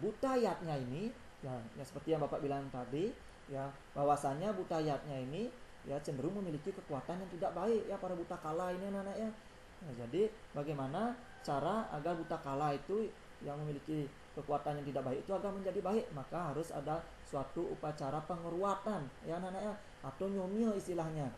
butayatnya ini ya seperti yang Bapak bilang tadi ya, bahwasanya butayatnya ini ya cenderung memiliki kekuatan yang tidak baik ya para buta kala ini anak-anak ya. Nah, jadi bagaimana cara agar buta kala itu yang memiliki kekuatan yang tidak baik itu agar menjadi baik? Maka harus ada suatu upacara penguruatan ya anak-anak ya, atau nyomil istilahnya.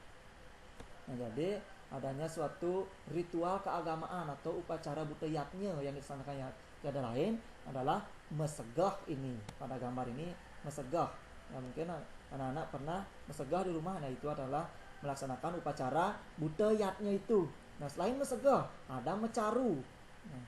Nah, jadi adanya suatu ritual keagamaan atau upacara butayatnya yang dilaksanakan ya. Tiada lain adalah mesegah ini. Pada gambar ini mesegah. Ya, mungkin anak-anak pernah mesegah di rumah. Nah, itu adalah melaksanakan upacara butayatnya itu. Nah, selain mesegah ada mecaru. Nah,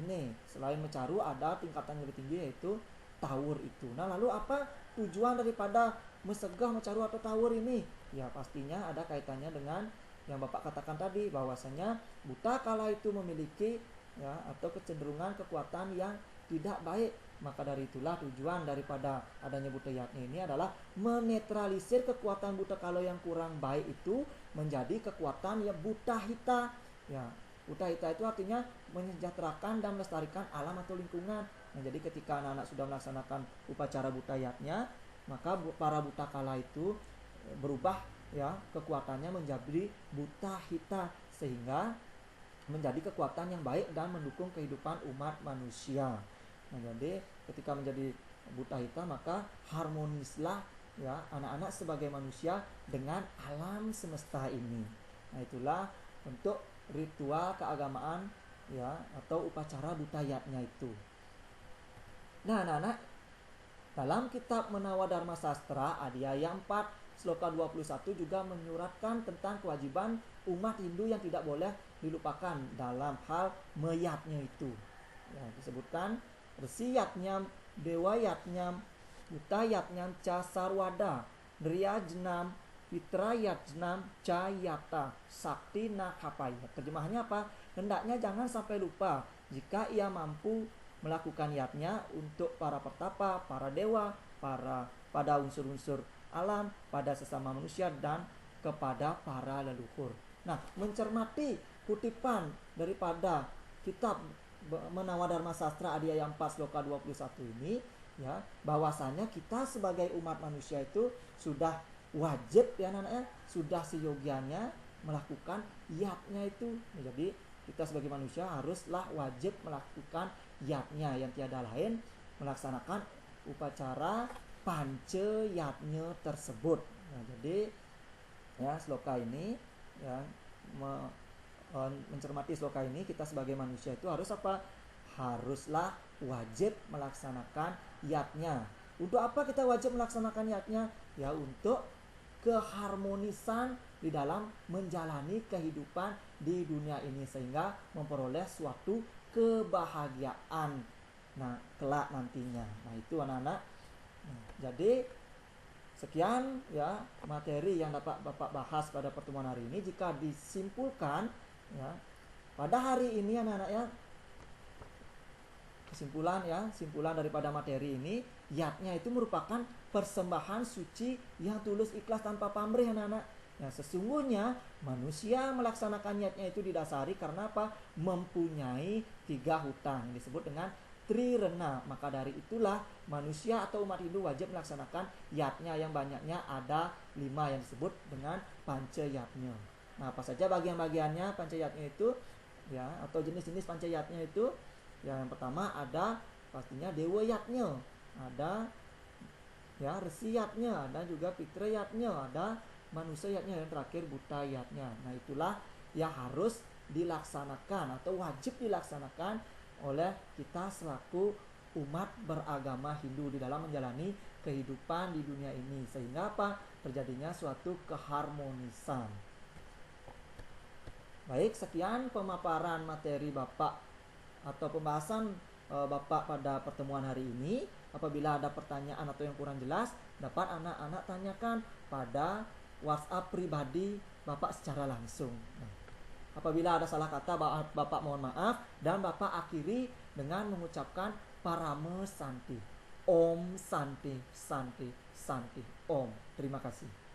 ini selain mecaru ada tingkatan yang lebih tinggi yaitu tawur itu. Nah, lalu apa tujuan daripada mesegah, mecaru atau tawur ini? Ya pastinya ada kaitannya dengan yang Bapak katakan tadi, bahwasanya buta kala itu memiliki ya atau kecenderungan kekuatan yang tidak baik. Maka dari itulah tujuan daripada adanya butayatnya ini adalah menetralisir kekuatan buta kala yang kurang baik itu menjadi kekuatan ya buta hita. Ya, buta hita itu artinya menyejahterakan dan melestarikan alam atau lingkungan. Nah, jadi ketika anak-anak sudah melaksanakan upacara butayatnya, maka para buta kala itu berubah ya kekuatannya menjadi buta hita sehingga menjadi kekuatan yang baik dan mendukung kehidupan umat manusia. Nah, jadi ketika menjadi buta hita maka harmonislah ya anak-anak sebagai manusia dengan alam semesta ini. Nah, itulah untuk ritual keagamaan ya atau upacara butayatnya itu. Nah, anak-anak, dalam kitab Menawa Dharma Sastra Adhyaya 4 Sloka 21 juga menyuratkan tentang kewajiban umat Hindu yang tidak boleh dilupakan dalam hal meyatnya itu. Ya, disebutkan Resi Yatnyam, Dewa Yatnyam, Buta Yatnyam, Ca Sarwada, Driya Jnam, Fitra Yatnam, Ca Yata, Sakti Nakapaya. Terjemahannya apa? Hendaknya jangan sampai lupa jika ia mampu melakukan yatnya untuk para pertapa, para dewa, pada unsur-unsur alam, pada sesama manusia dan kepada para leluhur. Nah, mencermati kutipan daripada kitab Menawa Dharma Sastra Adhyaya 4 Sloka 21 ini ya, bahwasanya kita sebagai umat manusia itu sudah wajib ya anak-anak, sudah seyogianya melakukan yatnya itu. Jadi kita sebagai manusia haruslah wajib melakukan yatnya yang tiada lain melaksanakan upacara panca yatnya tersebut. Nah, jadi ya sloka ini ya mencermati sloka ini, kita sebagai manusia itu harus apa? Haruslah wajib melaksanakan yatnya. Untuk apa kita wajib melaksanakan yatnya? Ya untuk keharmonisan di dalam menjalani kehidupan di dunia ini sehingga memperoleh suatu kebahagiaan nah kelak nantinya. Nah, itu anak-anak. Nah, jadi sekian ya materi yang dapat Bapak bahas pada pertemuan hari ini. Jika disimpulkan ya pada hari ini anak-anak ya, simpulan daripada materi ini, yatnya itu merupakan persembahan suci yang tulus ikhlas tanpa pamrih anak-anak. Nah, sesungguhnya manusia melaksanakan niatnya itu didasari karena apa? Mempunyai 3 hutang, disebut dengan trirena. Maka dari itulah manusia atau umat Hindu wajib melaksanakan yatnya yang banyaknya ada 5 yang disebut dengan pancayatnya. Nah, apa saja bagian-bagiannya pancayatnya itu ya, atau jenis-jenis pancayatnya itu? Ya, yang pertama ada pastinya dewa yatnya, ada ya resi yatnya, ada juga pitra yatnya, ada manusia yatnya, dan terakhir buta yatnya. Nah, itulah yang harus dilaksanakan atau wajib dilaksanakan oleh kita selaku umat beragama Hindu di dalam menjalani kehidupan di dunia ini, sehingga apa? Terjadinya suatu keharmonisan. Baik, sekian pemaparan materi Bapak atau pembahasan Bapak pada pertemuan hari ini. Apabila ada pertanyaan atau yang kurang jelas, dapat anak-anak tanyakan pada WhatsApp pribadi Bapak secara langsung. Nah, apabila ada salah kata, Bapak mohon maaf, dan Bapak akhiri dengan mengucapkan Parame Santi. Om Santi, Santi, Santi. Om. Terima kasih.